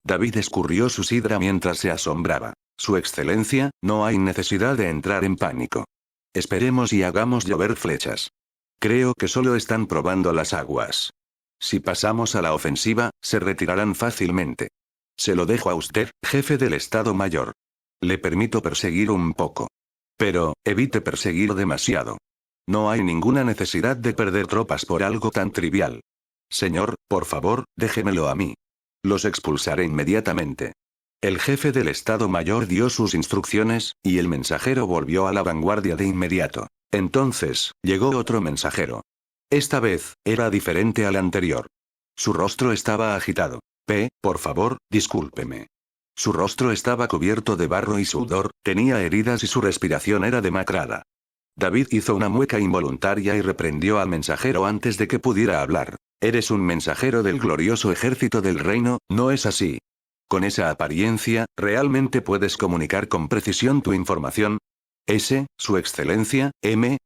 S1: David escurrió su sidra mientras se asombraba. Su Excelencia, no hay necesidad de entrar en pánico. Esperemos y hagamos llover flechas. Creo que solo están probando las aguas. Si pasamos a la ofensiva, se retirarán fácilmente. Se lo dejo a usted, jefe del Estado Mayor. Le permito perseguir un poco. Pero, evite perseguir demasiado. No hay ninguna necesidad de perder tropas por algo tan trivial. Señor, por favor, déjemelo a mí. Los expulsaré inmediatamente. El jefe del Estado Mayor dio sus instrucciones, y el mensajero volvió a la vanguardia de inmediato. Entonces, llegó otro mensajero. Esta vez, era diferente al anterior. Su rostro estaba agitado. Por favor, discúlpeme. Su rostro estaba cubierto de barro y sudor, tenía heridas y su respiración era demacrada. David hizo una mueca involuntaria y reprendió al mensajero antes de que pudiera hablar. Eres un mensajero del glorioso ejército del reino, ¿no es así? Con esa apariencia, ¿realmente puedes comunicar con precisión tu información? Su Excelencia,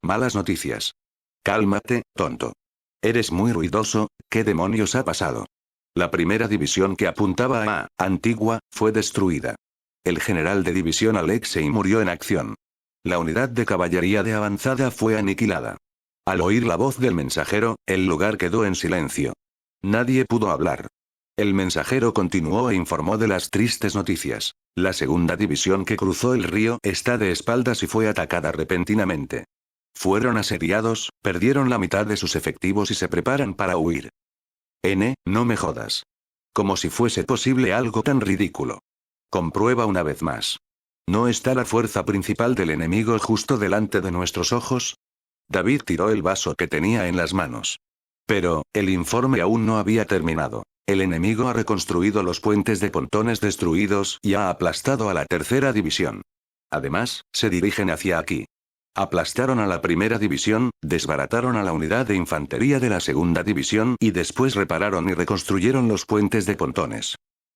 S1: malas noticias. Cálmate, tonto. Eres muy ruidoso, ¿qué demonios ha pasado? La primera división que apuntaba a Antigua, fue destruida. El general de división Alexei murió en acción. La unidad de caballería de avanzada fue aniquilada. Al oír la voz del mensajero, el lugar quedó en silencio. Nadie pudo hablar. El mensajero continuó e informó de las tristes noticias. La segunda división que cruzó el río está de espaldas y fue atacada repentinamente. Fueron asediados, perdieron la mitad de sus efectivos y se preparan para huir. No me jodas. Como si fuese posible algo tan ridículo. Comprueba una vez más. ¿No está la fuerza principal del enemigo justo delante de nuestros ojos? David tiró el vaso que tenía en las manos. Pero, el informe aún no había terminado. El enemigo ha reconstruido los puentes de pontones destruidos y ha aplastado a la tercera división. Además, se dirigen hacia aquí. Aplastaron a la primera división, desbarataron a la unidad de infantería de la segunda división y después repararon y reconstruyeron los puentes de pontones.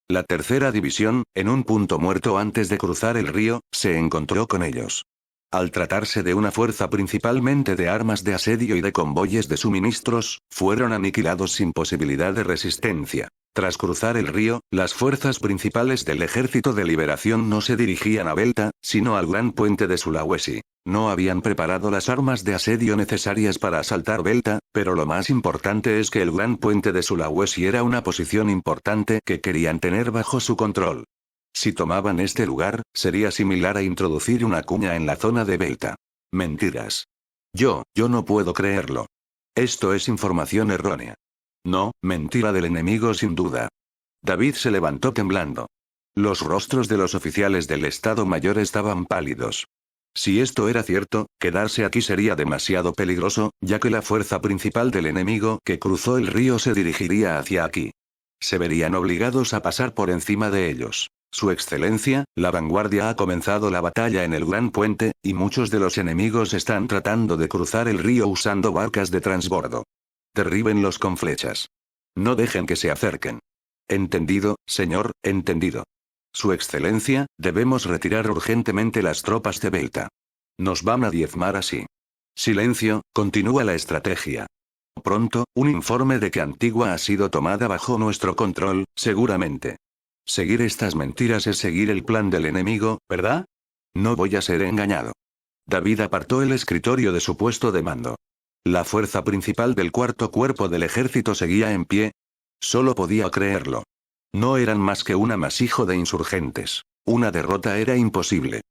S1: La tercera división, en un punto muerto antes de cruzar el río, se encontró con ellos. Al tratarse de una fuerza principalmente de armas de asedio y de convoyes de suministros, fueron aniquilados sin posibilidad de resistencia. Tras cruzar el río, las fuerzas principales del Ejército de Liberación no se dirigían a Belta, sino al gran puente de Sulawesi. No habían preparado las armas de asedio necesarias para asaltar Belta, pero lo más importante es que el gran puente de Sulawesi era una posición importante que querían tener bajo su control. Si tomaban este lugar, sería similar a introducir una cuña en la zona de Belta. Mentiras. Yo no puedo creerlo. Esto es información errónea. No, mentira del enemigo sin duda. David se levantó temblando. Los rostros de los oficiales del Estado Mayor estaban pálidos. Si esto era cierto, quedarse aquí sería demasiado peligroso, ya que la fuerza principal del enemigo que cruzó el río se dirigiría hacia aquí. Se verían obligados a pasar por encima de ellos. Su excelencia, la vanguardia ha comenzado la batalla en el gran puente, y muchos de los enemigos están tratando de cruzar el río usando barcas de transbordo. Derríbenlos con flechas. No dejen que se acerquen. Entendido, señor, entendido. Su excelencia, debemos retirar urgentemente las tropas de Belta. Nos van a diezmar así. Silencio, continúa la estrategia. Pronto, un informe de que Antigua ha sido tomada bajo nuestro control, seguramente. Seguir estas mentiras es seguir el plan del enemigo, ¿verdad? No voy a ser engañado. David apartó el escritorio de su puesto de mando. La fuerza principal del cuarto cuerpo del ejército seguía en pie. Solo podía creerlo. No eran más que un amasijo de insurgentes. Una derrota era imposible.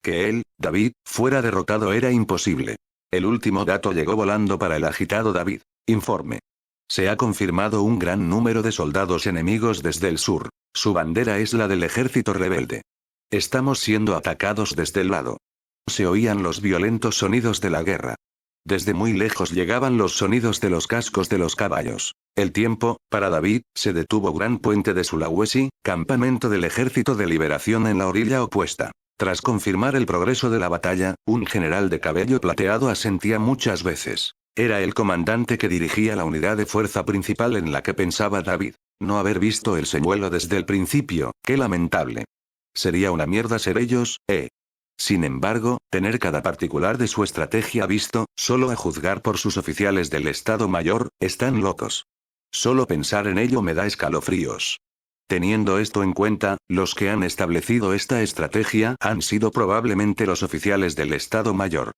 S1: Que él, David, fuera derrotado era imposible. El último dato llegó volando para el agitado David. Informe. Se ha confirmado un gran número de soldados enemigos desde el sur. Su bandera es la del ejército rebelde. Estamos siendo atacados desde el lado. Se oían los violentos sonidos de la guerra. Desde muy lejos llegaban los sonidos de los cascos de los caballos. El tiempo, para David, se detuvo. Gran puente de Sulawesi, campamento del Ejército de Liberación en la orilla opuesta. Tras confirmar el progreso de la batalla, un general de cabello plateado asentía muchas veces. Era el comandante que dirigía la unidad de fuerza principal en la que pensaba David. No haber visto el señuelo desde el principio, qué lamentable. Sería una mierda ser ellos, Sin embargo, tener cada particular de su estrategia visto, solo a juzgar por sus oficiales del Estado Mayor, están locos. Solo pensar en ello me da escalofríos. Teniendo esto en cuenta, los que han establecido esta estrategia han sido probablemente los oficiales del Estado Mayor.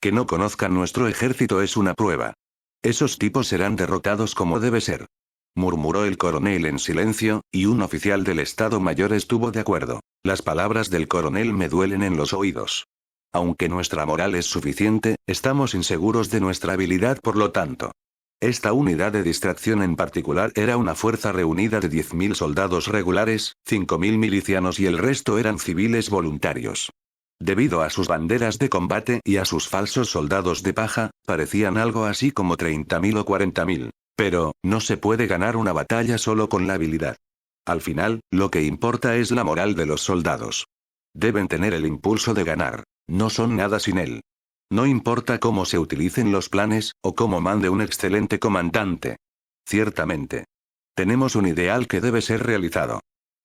S1: Que no conozcan nuestro ejército es una prueba. Esos tipos serán derrotados como debe ser. Murmuró el coronel en silencio, y un oficial del Estado Mayor estuvo de acuerdo. Las palabras del coronel me duelen en los oídos. Aunque nuestra moral es suficiente, estamos inseguros de nuestra habilidad por lo tanto. Esta unidad de distracción en particular era una fuerza reunida de 10.000 soldados regulares, 5.000 milicianos y el resto eran civiles voluntarios. Debido a sus banderas de combate y a sus falsos soldados de paja, parecían algo así como 30.000 o 40.000. Pero, no se puede ganar una batalla solo con la habilidad. Al final, lo que importa es la moral de los soldados. Deben tener el impulso de ganar. No son nada sin él. No importa cómo se utilicen los planes, o cómo mande un excelente comandante. Ciertamente. Tenemos un ideal que debe ser realizado.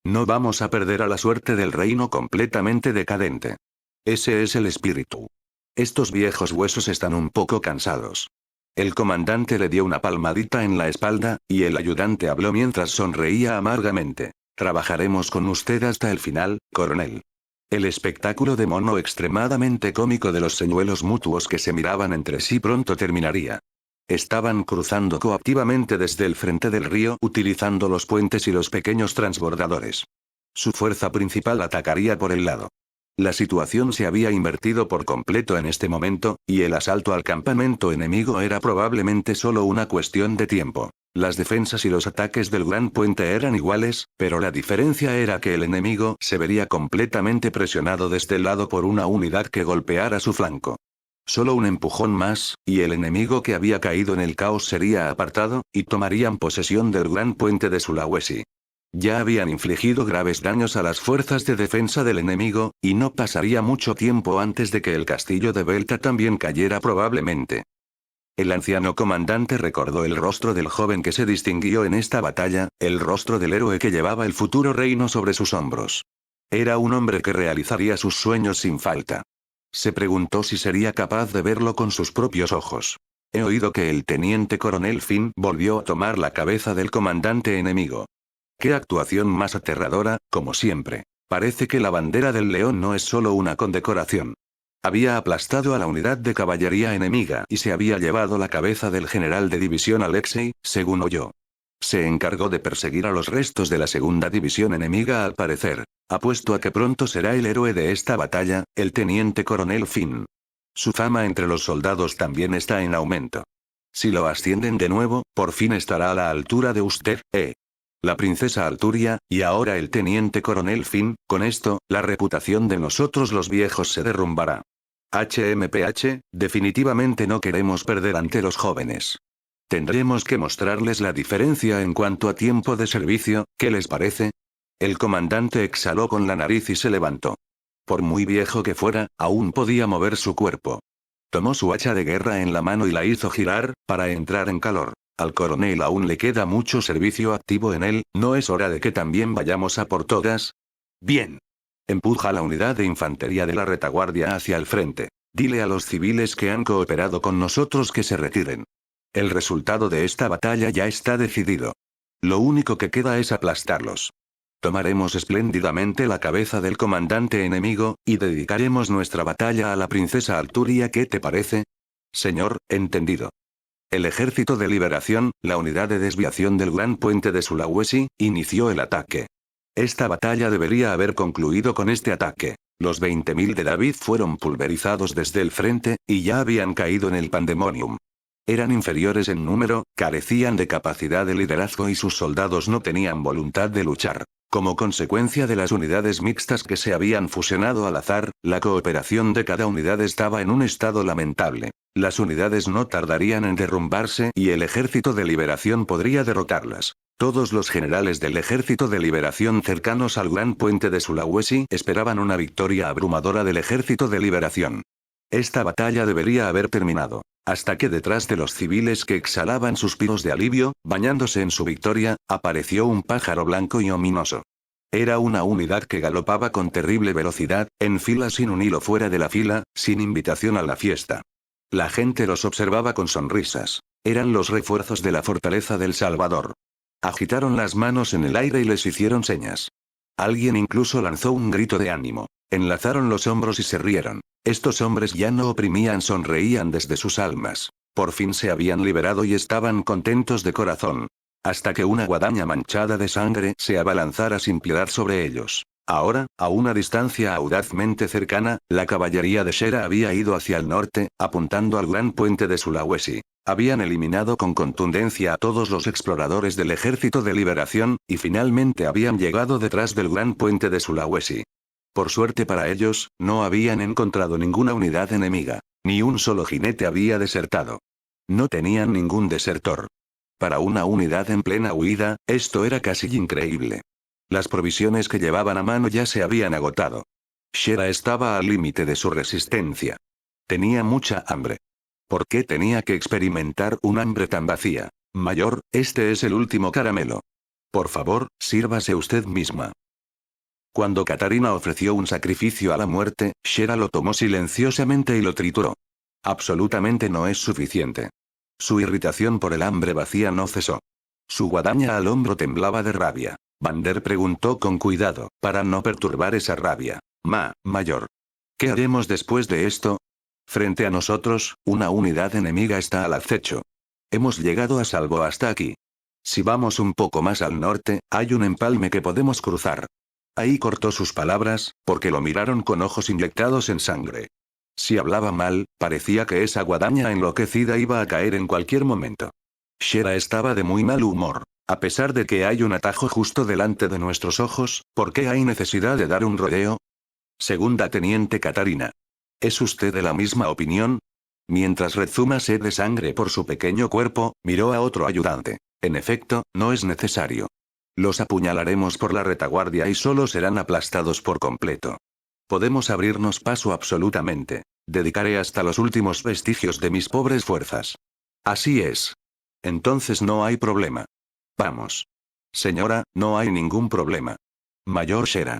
S1: No vamos a perder a la suerte del reino completamente decadente. Ese es el espíritu. Estos viejos huesos están un poco cansados. El comandante le dio una palmadita en la espalda, y el ayudante habló mientras sonreía amargamente. Trabajaremos con usted hasta el final, coronel. El espectáculo de mono extremadamente cómico de los señuelos mutuos que se miraban entre sí pronto terminaría. Estaban cruzando coactivamente desde el frente del río utilizando los puentes y los pequeños transbordadores. Su fuerza principal atacaría por el lado. La situación se había invertido por completo en este momento, y el asalto al campamento enemigo era probablemente solo una cuestión de tiempo. Las defensas y los ataques del gran puente eran iguales, pero la diferencia era que el enemigo se vería completamente presionado de este lado por una unidad que golpeara su flanco. Solo un empujón más, y el enemigo que había caído en el caos sería apartado, y tomarían posesión del gran puente de Sulawesi. Ya habían infligido graves daños a las fuerzas de defensa del enemigo, y no pasaría mucho tiempo antes de que el castillo de Belta también cayera probablemente. El anciano comandante recordó el rostro del joven que se distinguió en esta batalla, el rostro del héroe que llevaba el futuro reino sobre sus hombros. Era un hombre que realizaría sus sueños sin falta. Se preguntó si sería capaz de verlo con sus propios ojos. He oído que el teniente coronel Finn volvió a tomar la cabeza del comandante enemigo. ¡Qué actuación más aterradora, como siempre! Parece que la bandera del león no es solo una condecoración. Había aplastado a la unidad de caballería enemiga y se había llevado la cabeza del general de división Alexei, según oyó. Se encargó de perseguir a los restos de la segunda división enemiga al parecer. Apuesto a que pronto será el héroe de esta batalla, el teniente coronel Finn. Su fama entre los soldados también está en aumento. Si lo ascienden de nuevo, por fin estará a la altura de usted, la princesa Arturia, y ahora el teniente coronel Finn. Con esto, la reputación de nosotros los viejos se derrumbará. HMPH, definitivamente no queremos perder ante los jóvenes. Tendremos que mostrarles la diferencia en cuanto a tiempo de servicio, ¿qué les parece? El comandante exhaló con la nariz y se levantó. Por muy viejo que fuera, aún podía mover su cuerpo. Tomó su hacha de guerra en la mano y la hizo girar, para entrar en calor. Al coronel aún le queda mucho servicio activo en él, ¿no es hora de que también vayamos a por todas? Bien. Empuja la unidad de infantería de la retaguardia hacia el frente. Dile a los civiles que han cooperado con nosotros que se retiren. El resultado de esta batalla ya está decidido. Lo único que queda es aplastarlos. Tomaremos espléndidamente la cabeza del comandante enemigo, y dedicaremos nuestra batalla a la princesa Arturia, ¿qué te parece? Señor, entendido. El Ejército de Liberación, la unidad de desviación del Gran Puente de Sulawesi, inició el ataque. Esta batalla debería haber concluido con este ataque. Los 20.000 de David fueron pulverizados desde el frente, y ya habían caído en el pandemonium. Eran inferiores en número, carecían de capacidad de liderazgo y sus soldados no tenían voluntad de luchar. Como consecuencia de las unidades mixtas que se habían fusionado al azar, la cooperación de cada unidad estaba en un estado lamentable. Las unidades no tardarían en derrumbarse y el Ejército de Liberación podría derrotarlas. Todos los generales del Ejército de Liberación cercanos al Gran Puente de Sulawesi esperaban una victoria abrumadora del Ejército de Liberación. Esta batalla debería haber terminado. Hasta que detrás de los civiles que exhalaban suspiros de alivio, bañándose en su victoria, apareció un pájaro blanco y ominoso. Era una unidad que galopaba con terrible velocidad, en fila sin un hilo fuera de la fila, sin invitación a la fiesta. La gente los observaba con sonrisas. Eran los refuerzos de la fortaleza del Salvador. Agitaron las manos en el aire y les hicieron señas. Alguien incluso lanzó un grito de ánimo. Enlazaron los hombros y se rieron. Estos hombres ya no oprimían, sonreían desde sus almas. Por fin se habían liberado y estaban contentos de corazón. Hasta que una guadaña manchada de sangre se abalanzara sin piedad sobre ellos. Ahora, a una distancia audazmente cercana, la caballería de Shera había ido hacia el norte, apuntando al gran puente de Sulawesi. Habían eliminado con contundencia a todos los exploradores del Ejército de Liberación, y finalmente habían llegado detrás del gran puente de Sulawesi. Por suerte para ellos, no habían encontrado ninguna unidad enemiga. Ni un solo jinete había desertado. No tenían ningún desertor. Para una unidad en plena huida, esto era casi increíble. Las provisiones que llevaban a mano ya se habían agotado. Shera estaba al límite de su resistencia. Tenía mucha hambre. ¿Por qué tenía que experimentar un hambre tan vacía? Mayor, este es el último caramelo. Por favor, sírvase usted misma. Cuando Katarina ofreció un sacrificio a la muerte, Shera lo tomó silenciosamente y lo trituró. Absolutamente no es suficiente. Su irritación por el hambre vacía no cesó. Su guadaña al hombro temblaba de rabia. Vander preguntó con cuidado, para no perturbar esa rabia. Mayor. ¿Qué haremos después de esto? Frente a nosotros, una unidad enemiga está al acecho. Hemos llegado a salvo hasta aquí. Si vamos un poco más al norte, hay un empalme que podemos cruzar. Ahí cortó sus palabras, porque lo miraron con ojos inyectados en sangre. Si hablaba mal, parecía que esa guadaña enloquecida iba a caer en cualquier momento. Shera estaba de muy mal humor. A pesar de que hay un atajo justo delante de nuestros ojos, ¿por qué hay necesidad de dar un rodeo? Segunda teniente Katarina. ¿Es usted de la misma opinión? Mientras rezuma sed de sangre por su pequeño cuerpo, miró a otro ayudante. En efecto, no es necesario. Los apuñalaremos por la retaguardia y solo serán aplastados por completo. Podemos abrirnos paso absolutamente. Dedicaré hasta los últimos vestigios de mis pobres fuerzas. Así es. Entonces no hay problema. Vamos. Señora, no hay ningún problema. Mayor Shera.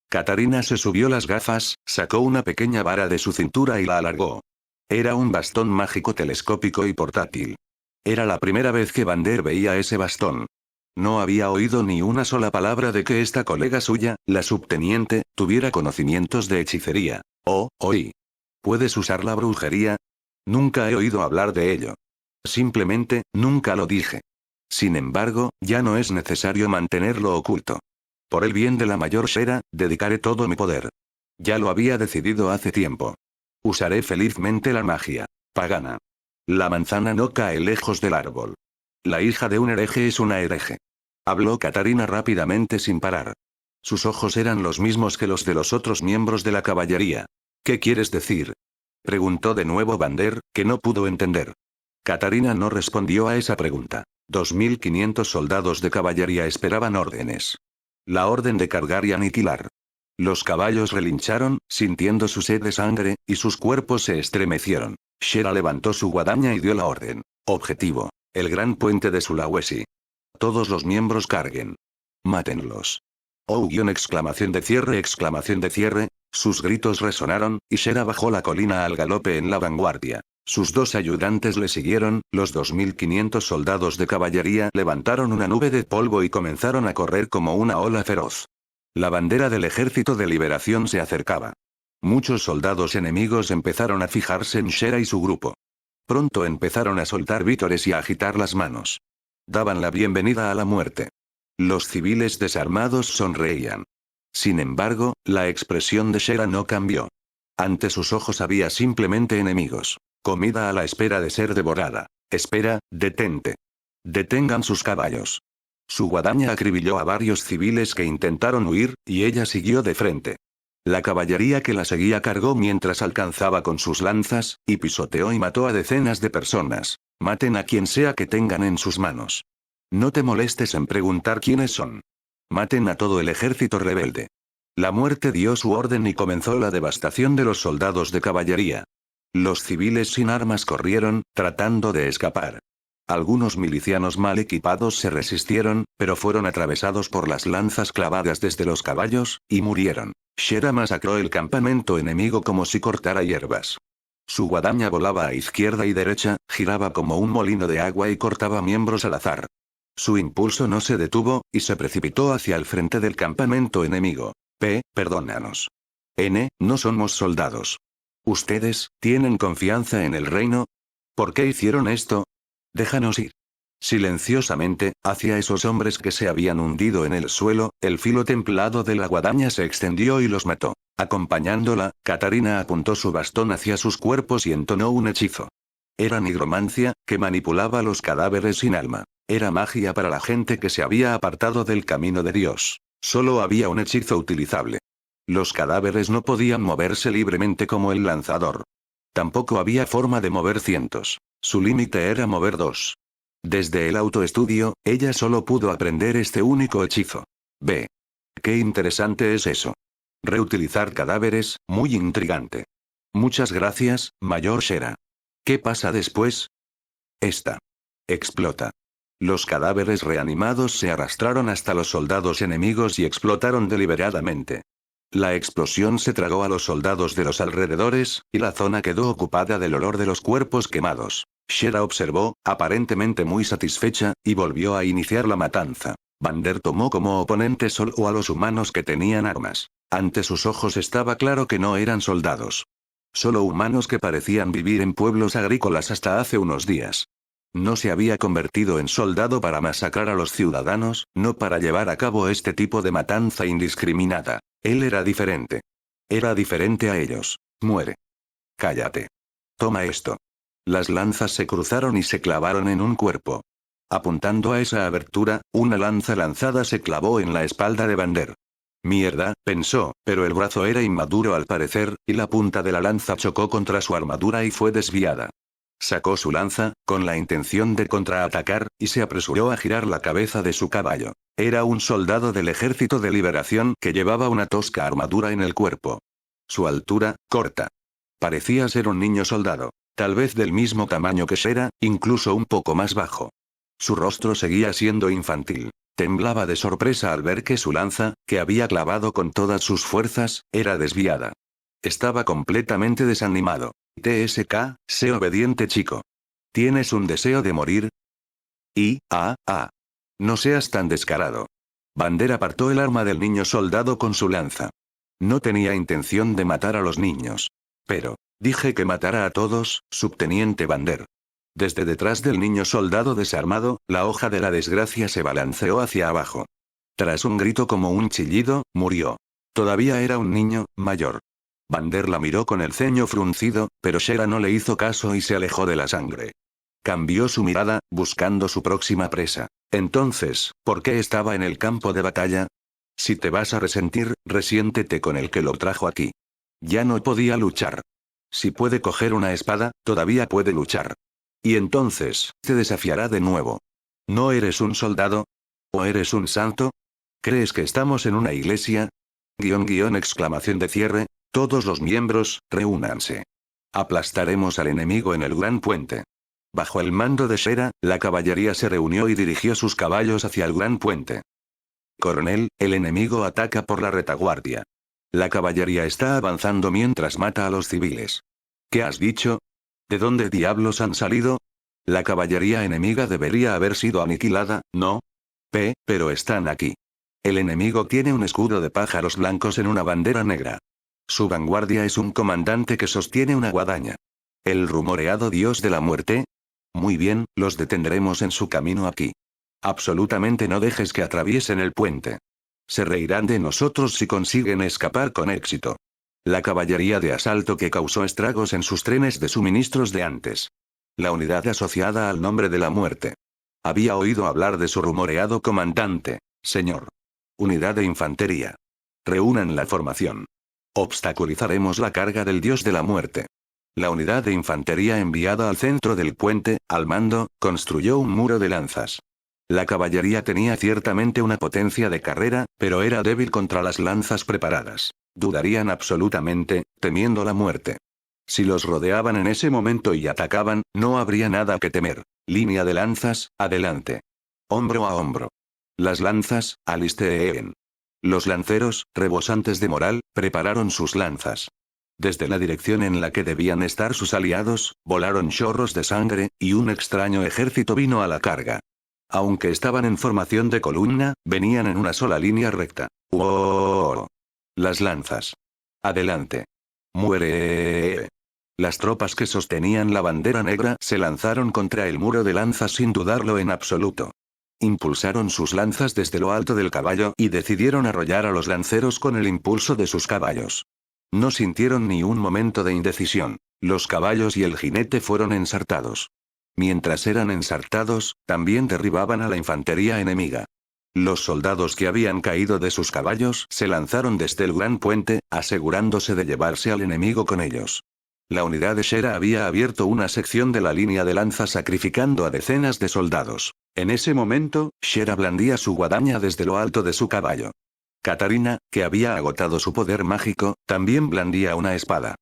S1: Katarina se subió las gafas, sacó una pequeña vara de su cintura y la alargó. Era un bastón mágico telescópico y portátil. Era la primera vez que Vander veía ese bastón. No había oído ni una sola palabra de que esta colega suya, la subteniente, tuviera conocimientos de hechicería. Oh, oí. ¿Puedes usar la brujería? Nunca he oído hablar de ello. Simplemente, nunca lo dije. Sin embargo, ya no es necesario mantenerlo oculto. Por el bien de la mayor Shera, dedicaré todo mi poder. Ya lo había decidido hace tiempo. Usaré felizmente la magia pagana. La manzana no cae lejos del árbol. La hija de un hereje es una hereje. Habló Katarina rápidamente sin parar. Sus ojos eran los mismos que los de los otros miembros de la caballería. ¿Qué quieres decir? Preguntó de nuevo Vander, que no pudo entender. Katarina no respondió a esa pregunta. 2500 soldados de caballería esperaban órdenes. La orden de cargar y aniquilar. Los caballos relincharon, sintiendo su sed de sangre, y sus cuerpos se estremecieron. Shera levantó su guadaña y dio la orden. Objetivo. El gran puente de Sulawesi. Todos los miembros carguen. Mátenlos. Oh, exclamación de cierre. Sus gritos resonaron, y Shera bajó la colina al galope en la vanguardia. Sus dos ayudantes le siguieron, los 2500 soldados de caballería levantaron una nube de polvo y comenzaron a correr como una ola feroz. La bandera del Ejército de Liberación se acercaba. Muchos soldados enemigos empezaron a fijarse en Shera y su grupo. Pronto empezaron a soltar vítores y a agitar las manos. Daban la bienvenida a la muerte. Los civiles desarmados sonreían. Sin embargo, la expresión de Shera no cambió. Ante sus ojos había simplemente enemigos. Comida a la espera de ser devorada. Espera, detente. Detengan sus caballos. Su guadaña acribilló a varios civiles que intentaron huir, y ella siguió de frente. La caballería que la seguía cargó mientras alcanzaba con sus lanzas, y pisoteó y mató a decenas de personas. Maten a quien sea que tengan en sus manos. No te molestes en preguntar quiénes son. Maten a todo el ejército rebelde. La muerte dio su orden y comenzó la devastación de los soldados de caballería. Los civiles sin armas corrieron, tratando de escapar. Algunos milicianos mal equipados se resistieron, pero fueron atravesados por las lanzas clavadas desde los caballos, y murieron. Shera masacró el campamento enemigo como si cortara hierbas. Su guadaña volaba a izquierda y derecha, giraba como un molino de agua y cortaba miembros al azar. Su impulso no se detuvo, y se precipitó hacia el frente del campamento enemigo. Perdónanos. No somos soldados. ¿Ustedes, tienen confianza en el reino? ¿Por qué hicieron esto? Déjanos ir. Silenciosamente, hacia esos hombres que se habían hundido en el suelo, el filo templado de la guadaña se extendió y los mató. Acompañándola, Katarina apuntó su bastón hacia sus cuerpos y entonó un hechizo. Era nigromancia, que manipulaba los cadáveres sin alma. Era magia para la gente que se había apartado del camino de Dios. Solo había un hechizo utilizable. Los cadáveres no podían moverse libremente como el lanzador. Tampoco había forma de mover cientos. Su límite era mover 2. Desde el autoestudio, ella solo pudo aprender este único hechizo. Qué interesante es eso. Reutilizar cadáveres, muy intrigante. Muchas gracias, Mayor Shera. ¿Qué pasa después? Explota. Los cadáveres reanimados se arrastraron hasta los soldados enemigos y explotaron deliberadamente. La explosión se tragó a los soldados de los alrededores, y la zona quedó ocupada del olor de los cuerpos quemados. Shera observó, aparentemente muy satisfecha, y volvió a iniciar la matanza. Vander tomó como oponente solo a los humanos que tenían armas. Ante sus ojos estaba claro que no eran soldados. Solo humanos que parecían vivir en pueblos agrícolas hasta hace unos días. No se había convertido en soldado para masacrar a los ciudadanos, no para llevar a cabo este tipo de matanza indiscriminada. Él era diferente. Era diferente a ellos. Muere. Cállate. Toma esto. Las lanzas se cruzaron y se clavaron en un cuerpo. Apuntando a esa abertura, una lanza lanzada se clavó en la espalda de Vander. Mierda, pensó, pero el brazo era inmaduro al parecer, y la punta de la lanza chocó contra su armadura y fue desviada. Sacó su lanza, con la intención de contraatacar, y se apresuró a girar la cabeza de su caballo. Era un soldado del Ejército de Liberación que llevaba una tosca armadura en el cuerpo. Su altura, corta. Parecía ser un niño soldado. Tal vez del mismo tamaño que Shera, incluso un poco más bajo. Su rostro seguía siendo infantil. Temblaba de sorpresa al ver que su lanza, que había clavado con todas sus fuerzas, era desviada. Estaba completamente desanimado. TSK, sé obediente chico. ¿Tienes un deseo de morir? No seas tan descarado. Vander apartó el arma del niño soldado con su lanza. No tenía intención de matar a los niños. Pero, dije que matara a todos, subteniente Vander. Desde detrás del niño soldado desarmado, la hoja de la desgracia se balanceó hacia abajo. Tras un grito como un chillido, murió. Todavía era un niño, mayor. Vander la miró con el ceño fruncido, pero Shera no le hizo caso y se alejó de la sangre. Cambió su mirada, buscando su próxima presa. Entonces, ¿por qué estaba en el campo de batalla? Si te vas a resentir, resiéntete con el que lo trajo aquí. Ya no podía luchar. Si puede coger una espada, todavía puede luchar. Y entonces, te desafiará de nuevo. ¿No eres un soldado? ¿O eres un santo? ¿Crees que estamos en una iglesia? Exclamación de cierre. Todos los miembros, reúnanse. Aplastaremos al enemigo en el gran puente. Bajo el mando de Shera, la caballería se reunió y dirigió sus caballos hacia el gran puente. Coronel, el enemigo ataca por la retaguardia. La caballería está avanzando mientras mata a los civiles. ¿Qué has dicho? ¿De dónde diablos han salido? La caballería enemiga debería haber sido aniquilada, ¿no? Pero están aquí. El enemigo tiene un escudo de pájaros blancos en una bandera negra. Su vanguardia es un comandante que sostiene una guadaña. ¿El rumoreado dios de la muerte? Muy bien, los detendremos en su camino aquí. Absolutamente no dejes que atraviesen el puente. Se reirán de nosotros si consiguen escapar con éxito. La caballería de asalto que causó estragos en sus trenes de suministros de antes. La unidad asociada al nombre de la muerte. Había oído hablar de su rumoreado comandante, señor. Unidad de infantería. Reúnan la formación. Obstaculizaremos la carga del dios de la muerte. La unidad de infantería enviada al centro del puente, al mando, construyó un muro de lanzas. La caballería tenía ciertamente una potencia de carrera, pero era débil contra las lanzas preparadas. Dudarían absolutamente, temiendo la muerte. Si los rodeaban en ese momento y atacaban, no habría nada que temer. Línea de lanzas, adelante. Hombro a hombro. Las lanzas, alisteen. Los lanceros, rebosantes de moral, prepararon sus lanzas. Desde la dirección en la que debían estar sus aliados, volaron chorros de sangre, y un extraño ejército vino a la carga. Aunque estaban en formación de columna, venían en una sola línea recta. ¡Oh! Las lanzas. Adelante. Muere. Las tropas que sostenían la bandera negra se lanzaron contra el muro de lanzas sin dudarlo en absoluto. Impulsaron sus lanzas desde lo alto del caballo y decidieron arrollar a los lanceros con el impulso de sus caballos. No sintieron ni un momento de indecisión. Los caballos y el jinete fueron ensartados. Mientras eran ensartados, también derribaban a la infantería enemiga. Los soldados que habían caído de sus caballos se lanzaron desde el gran puente, asegurándose de llevarse al enemigo con ellos. La unidad de Shera había abierto una sección de la línea de lanza sacrificando a decenas de soldados. En ese momento, Shera blandía su guadaña desde lo alto de su caballo. Katarina, que había agotado su poder mágico, también blandía una espada.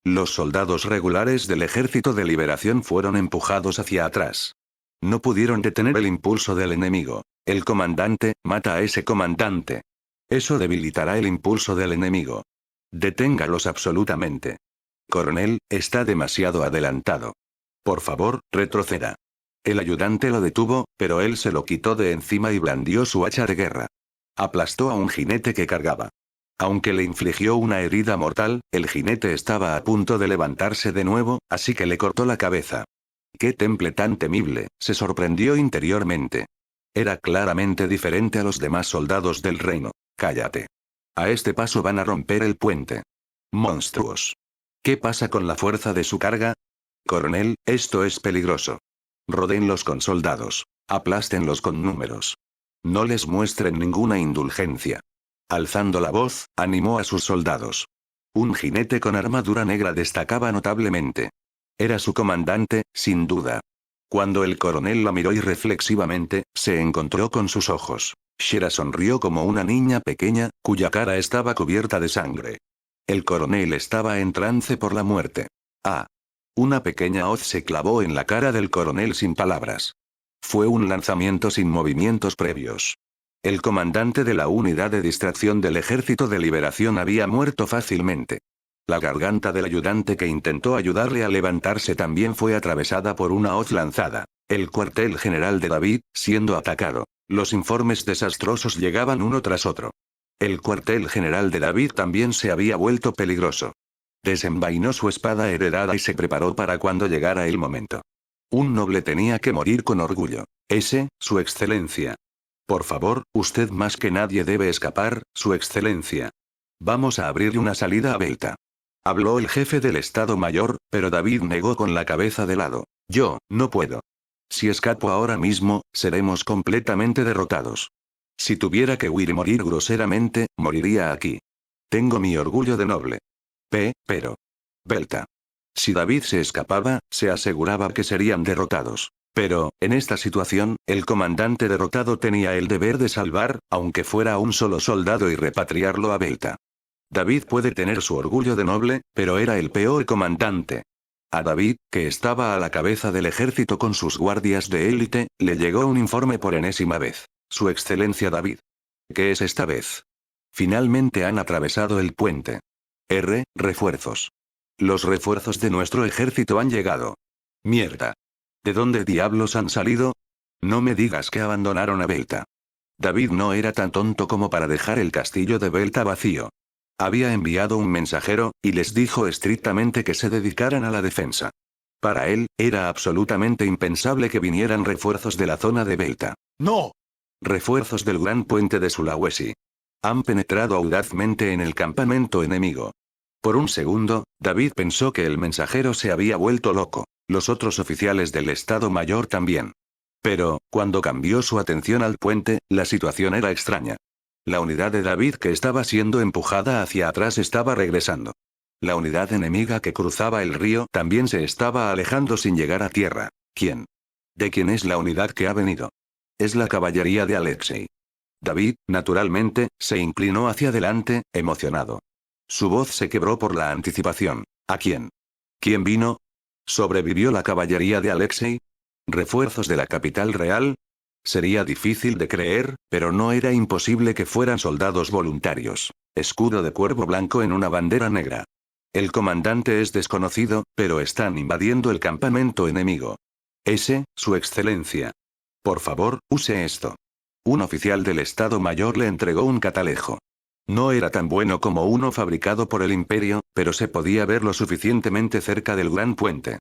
S1: Los soldados regulares del Ejército de Liberación fueron empujados hacia atrás. No pudieron detener el impulso del enemigo. El comandante, mata a ese comandante. Eso debilitará el impulso del enemigo. Deténgalos absolutamente. Coronel, está demasiado adelantado. Por favor, retroceda. El ayudante lo detuvo, pero él se lo quitó de encima y blandió su hacha de guerra. Aplastó a un jinete que cargaba. Aunque le infligió una herida mortal, el jinete estaba a punto de levantarse de nuevo, así que le cortó la cabeza. ¡Qué temple tan temible!, se sorprendió interiormente. Era claramente diferente a los demás soldados del reino. Cállate. A este paso van a romper el puente. Monstruos. ¿Qué pasa con la fuerza de su carga? Coronel, esto es peligroso. Rodéenlos con soldados. Aplástenlos con números. No les muestren ninguna indulgencia. Alzando la voz, animó a sus soldados. Un jinete con armadura negra destacaba notablemente. Era su comandante, sin duda. Cuando el coronel la miró irreflexivamente, se encontró con sus ojos. Shera sonrió como una niña pequeña, cuya cara estaba cubierta de sangre. El coronel estaba en trance por la muerte. Ah. Una pequeña hoz se clavó en la cara del coronel sin palabras. Fue un lanzamiento sin movimientos previos. El comandante de la unidad de distracción del Ejército de Liberación había muerto fácilmente. La garganta del ayudante que intentó ayudarle a levantarse también fue atravesada por una hoz lanzada. El cuartel general de David, siendo atacado. Los informes desastrosos llegaban uno tras otro. El cuartel general de David también se había vuelto peligroso. Desenvainó su espada heredada y se preparó para cuando llegara el momento. Un noble tenía que morir con orgullo. Su excelencia. Por favor, usted más que nadie debe escapar, su excelencia. Vamos a abrir una salida a Belta. Habló el jefe del Estado Mayor, pero David negó con la cabeza de lado. Yo, no puedo. Si escapo ahora mismo, seremos completamente derrotados. Si tuviera que huir y morir groseramente, moriría aquí. Tengo mi orgullo de noble. Pero. Belta. Si David se escapaba, se aseguraba que serían derrotados. Pero, en esta situación, el comandante derrotado tenía el deber de salvar, aunque fuera un solo soldado y repatriarlo a Belta. David puede tener su orgullo de noble, pero era el peor comandante. A David, que estaba a la cabeza del ejército con sus guardias de élite, le llegó un informe por enésima vez. Su excelencia David. ¿Qué es esta vez? Finalmente han atravesado el puente. Refuerzos. Los refuerzos de nuestro ejército han llegado. Mierda. ¿De dónde diablos han salido? No me digas que abandonaron a Belta. David no era tan tonto como para dejar el castillo de Belta vacío. Había enviado un mensajero, y les dijo estrictamente que se dedicaran a la defensa. Para él, era absolutamente impensable que vinieran refuerzos de la zona de Belta. ¡No! Refuerzos del gran puente de Sulawesi. Han penetrado audazmente en el campamento enemigo. Por un segundo, David pensó que el mensajero se había vuelto loco. Los otros oficiales del Estado Mayor también. Pero, cuando cambió su atención al puente, la situación era extraña. La unidad de David que estaba siendo empujada hacia atrás estaba regresando. La unidad enemiga que cruzaba el río también se estaba alejando sin llegar a tierra. ¿Quién? ¿De quién es la unidad que ha venido? Es la caballería de Alexei. David, naturalmente, se inclinó hacia adelante, emocionado. Su voz se quebró por la anticipación. ¿A quién? ¿Quién vino? ¿Sobrevivió la caballería de Alexei? ¿Refuerzos de la capital real? Sería difícil de creer, pero no era imposible que fueran soldados voluntarios. Escudo de cuervo blanco en una bandera negra. El comandante es desconocido, pero están invadiendo el campamento enemigo. Su excelencia. Por favor, use esto. Un oficial del Estado Mayor le entregó un catalejo. No era tan bueno como uno fabricado por el Imperio, pero se podía ver lo suficientemente cerca del gran puente.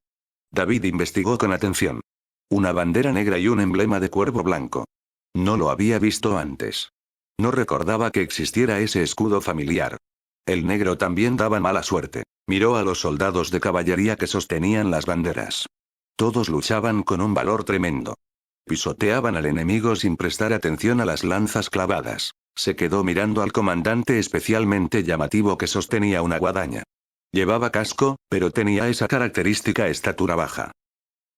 S1: David investigó con atención. Una bandera negra y un emblema de cuervo blanco. No lo había visto antes. No recordaba que existiera ese escudo familiar. El negro también daba mala suerte. Miró a los soldados de caballería que sostenían las banderas. Todos luchaban con un valor tremendo. Pisoteaban al enemigo sin prestar atención a las lanzas clavadas. Se quedó mirando al comandante especialmente llamativo que sostenía una guadaña. Llevaba casco, pero tenía esa característica estatura baja.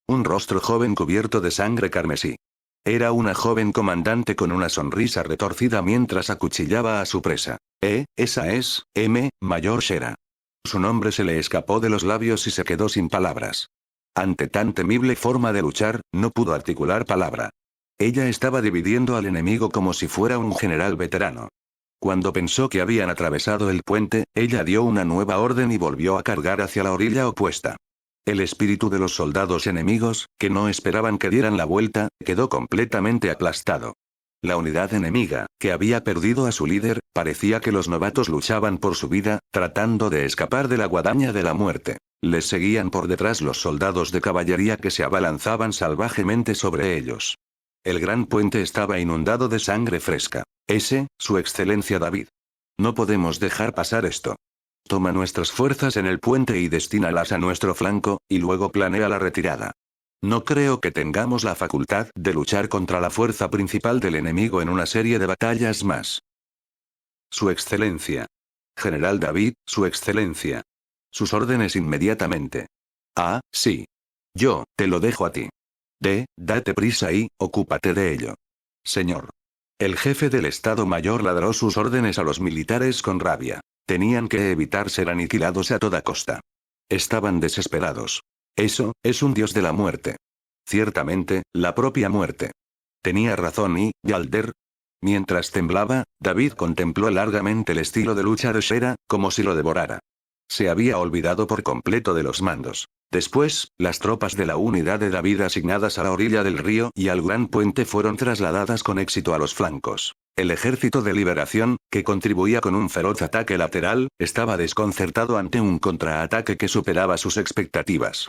S1: Un rostro joven cubierto de sangre carmesí. Era una joven comandante con una sonrisa retorcida mientras acuchillaba a su presa. Esa es, Mayor Shera. Su nombre se le escapó de los labios y se quedó sin palabras. Ante tan temible forma de luchar, no pudo articular palabra. Ella estaba dividiendo al enemigo como si fuera un general veterano. Cuando pensó que habían atravesado el puente, ella dio una nueva orden y volvió a cargar hacia la orilla opuesta. El espíritu de los soldados enemigos, que no esperaban que dieran la vuelta, quedó completamente aplastado. La unidad enemiga, que había perdido a su líder, parecía que los novatos luchaban por su vida, tratando de escapar de la guadaña de la muerte. Les seguían por detrás los soldados de caballería que se abalanzaban salvajemente sobre ellos. El gran puente estaba inundado de sangre fresca. Su excelencia David. No podemos dejar pasar esto. Toma nuestras fuerzas en el puente y destínalas a nuestro flanco, y luego planea la retirada. No creo que tengamos la facultad de luchar contra la fuerza principal del enemigo en una serie de batallas más. Su excelencia. General David, su excelencia. Sus órdenes inmediatamente. Ah, sí. Yo, te lo dejo a ti. Date prisa y, ocúpate de ello. Señor. El jefe del Estado Mayor ladró sus órdenes a los militares con rabia. Tenían que evitar ser aniquilados a toda costa. Estaban desesperados. Eso, es un dios de la muerte. Ciertamente, la propia muerte. Tenía razón y, Yalder. Mientras temblaba, David contempló largamente el estilo de lucha de Shera, como si lo devorara. Se había olvidado por completo de los mandos. Después, las tropas de la unidad de David asignadas a la orilla del río y al gran puente fueron trasladadas con éxito a los flancos. El ejército de liberación, que contribuía con un feroz ataque lateral, estaba desconcertado ante un contraataque que superaba sus expectativas.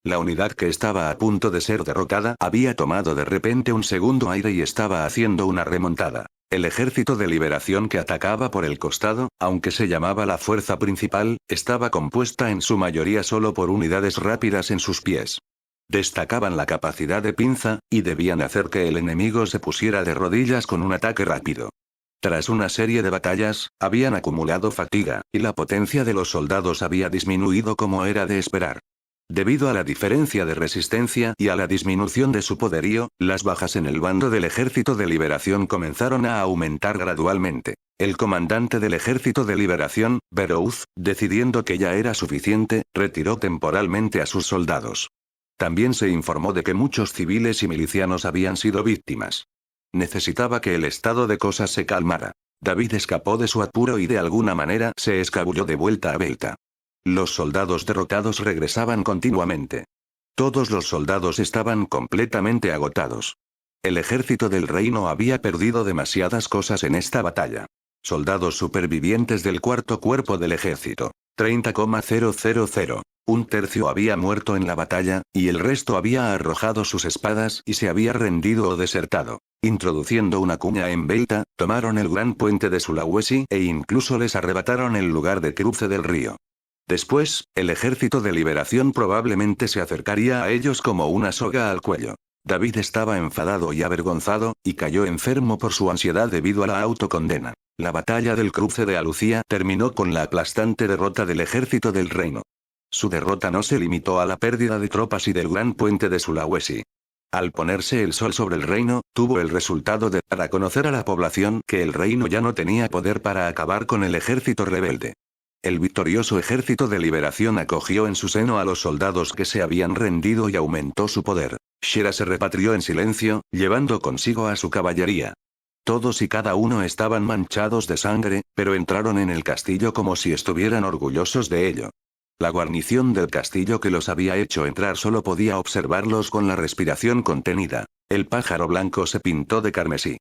S1: La unidad que estaba a punto de ser derrotada había tomado de repente un segundo aire y estaba haciendo una remontada. El ejército de liberación que atacaba por el costado, aunque se llamaba la fuerza principal, estaba compuesta en su mayoría solo por unidades rápidas en sus pies. Destacaban la capacidad de pinza, y debían hacer que el enemigo se pusiera de rodillas con un ataque rápido. Tras una serie de batallas, habían acumulado fatiga, y la potencia de los soldados había disminuido como era de esperar. Debido a la diferencia de resistencia y a la disminución de su poderío, las bajas en el bando del Ejército de Liberación comenzaron a aumentar gradualmente. El comandante del Ejército de Liberación, Berouz, decidiendo que ya era suficiente, retiró temporalmente a sus soldados. También se informó de que muchos civiles y milicianos habían sido víctimas. Necesitaba que el estado de cosas se calmara. David escapó de su apuro y de alguna manera se escabulló de vuelta a Belta. Los soldados derrotados regresaban continuamente. Todos los soldados estaban completamente agotados. El ejército del reino había perdido demasiadas cosas en esta batalla. Soldados supervivientes del cuarto cuerpo del ejército. 30,000. Un tercio había muerto en la batalla, y el resto había arrojado sus espadas y se había rendido o desertado. Introduciendo una cuña en Belta, tomaron el gran puente de Sulawesi e incluso les arrebataron el lugar de cruce del río. Después, el ejército de liberación probablemente se acercaría a ellos como una soga al cuello. David estaba enfadado y avergonzado, y cayó enfermo por su ansiedad debido a la autocondena. La batalla del cruce de Alucía terminó con la aplastante derrota del ejército del reino. Su derrota no se limitó a la pérdida de tropas y del gran puente de Sulawesi. Al ponerse el sol sobre el reino, tuvo el resultado de dar a conocer a la población que el reino ya no tenía poder para acabar con el ejército rebelde. El victorioso ejército de liberación acogió en su seno a los soldados que se habían rendido y aumentó su poder. Shera se repatrió en silencio, llevando consigo a su caballería. Todos y cada uno estaban manchados de sangre, pero entraron en el castillo como si estuvieran orgullosos de ello. La guarnición del castillo que los había hecho entrar solo podía observarlos con la respiración contenida. El pájaro blanco se pintó de carmesí.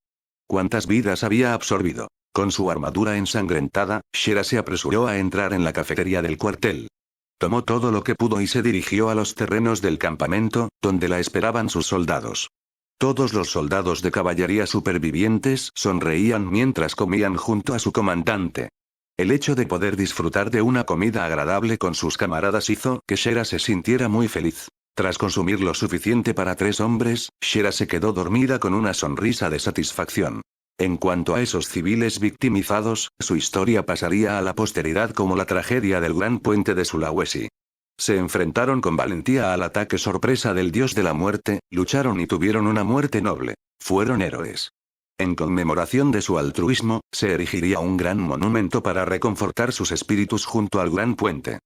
S1: ¿Cuántas vidas había absorbido? Con su armadura ensangrentada, Shera se apresuró a entrar en la cafetería del cuartel. Tomó todo lo que pudo y se dirigió a los terrenos del campamento, donde la esperaban sus soldados. Todos los soldados de caballería supervivientes sonreían mientras comían junto a su comandante. El hecho de poder disfrutar de una comida agradable con sus camaradas hizo que Shera se sintiera muy feliz. Tras consumir lo suficiente para 3 hombres, Shera se quedó dormida con una sonrisa de satisfacción. En cuanto a esos civiles victimizados, su historia pasaría a la posteridad como la tragedia del gran puente de Sulawesi. Se enfrentaron con valentía al ataque sorpresa del dios de la muerte, lucharon y tuvieron una muerte noble. Fueron héroes. En conmemoración de su altruismo, se erigiría un gran monumento para reconfortar sus espíritus junto al gran puente.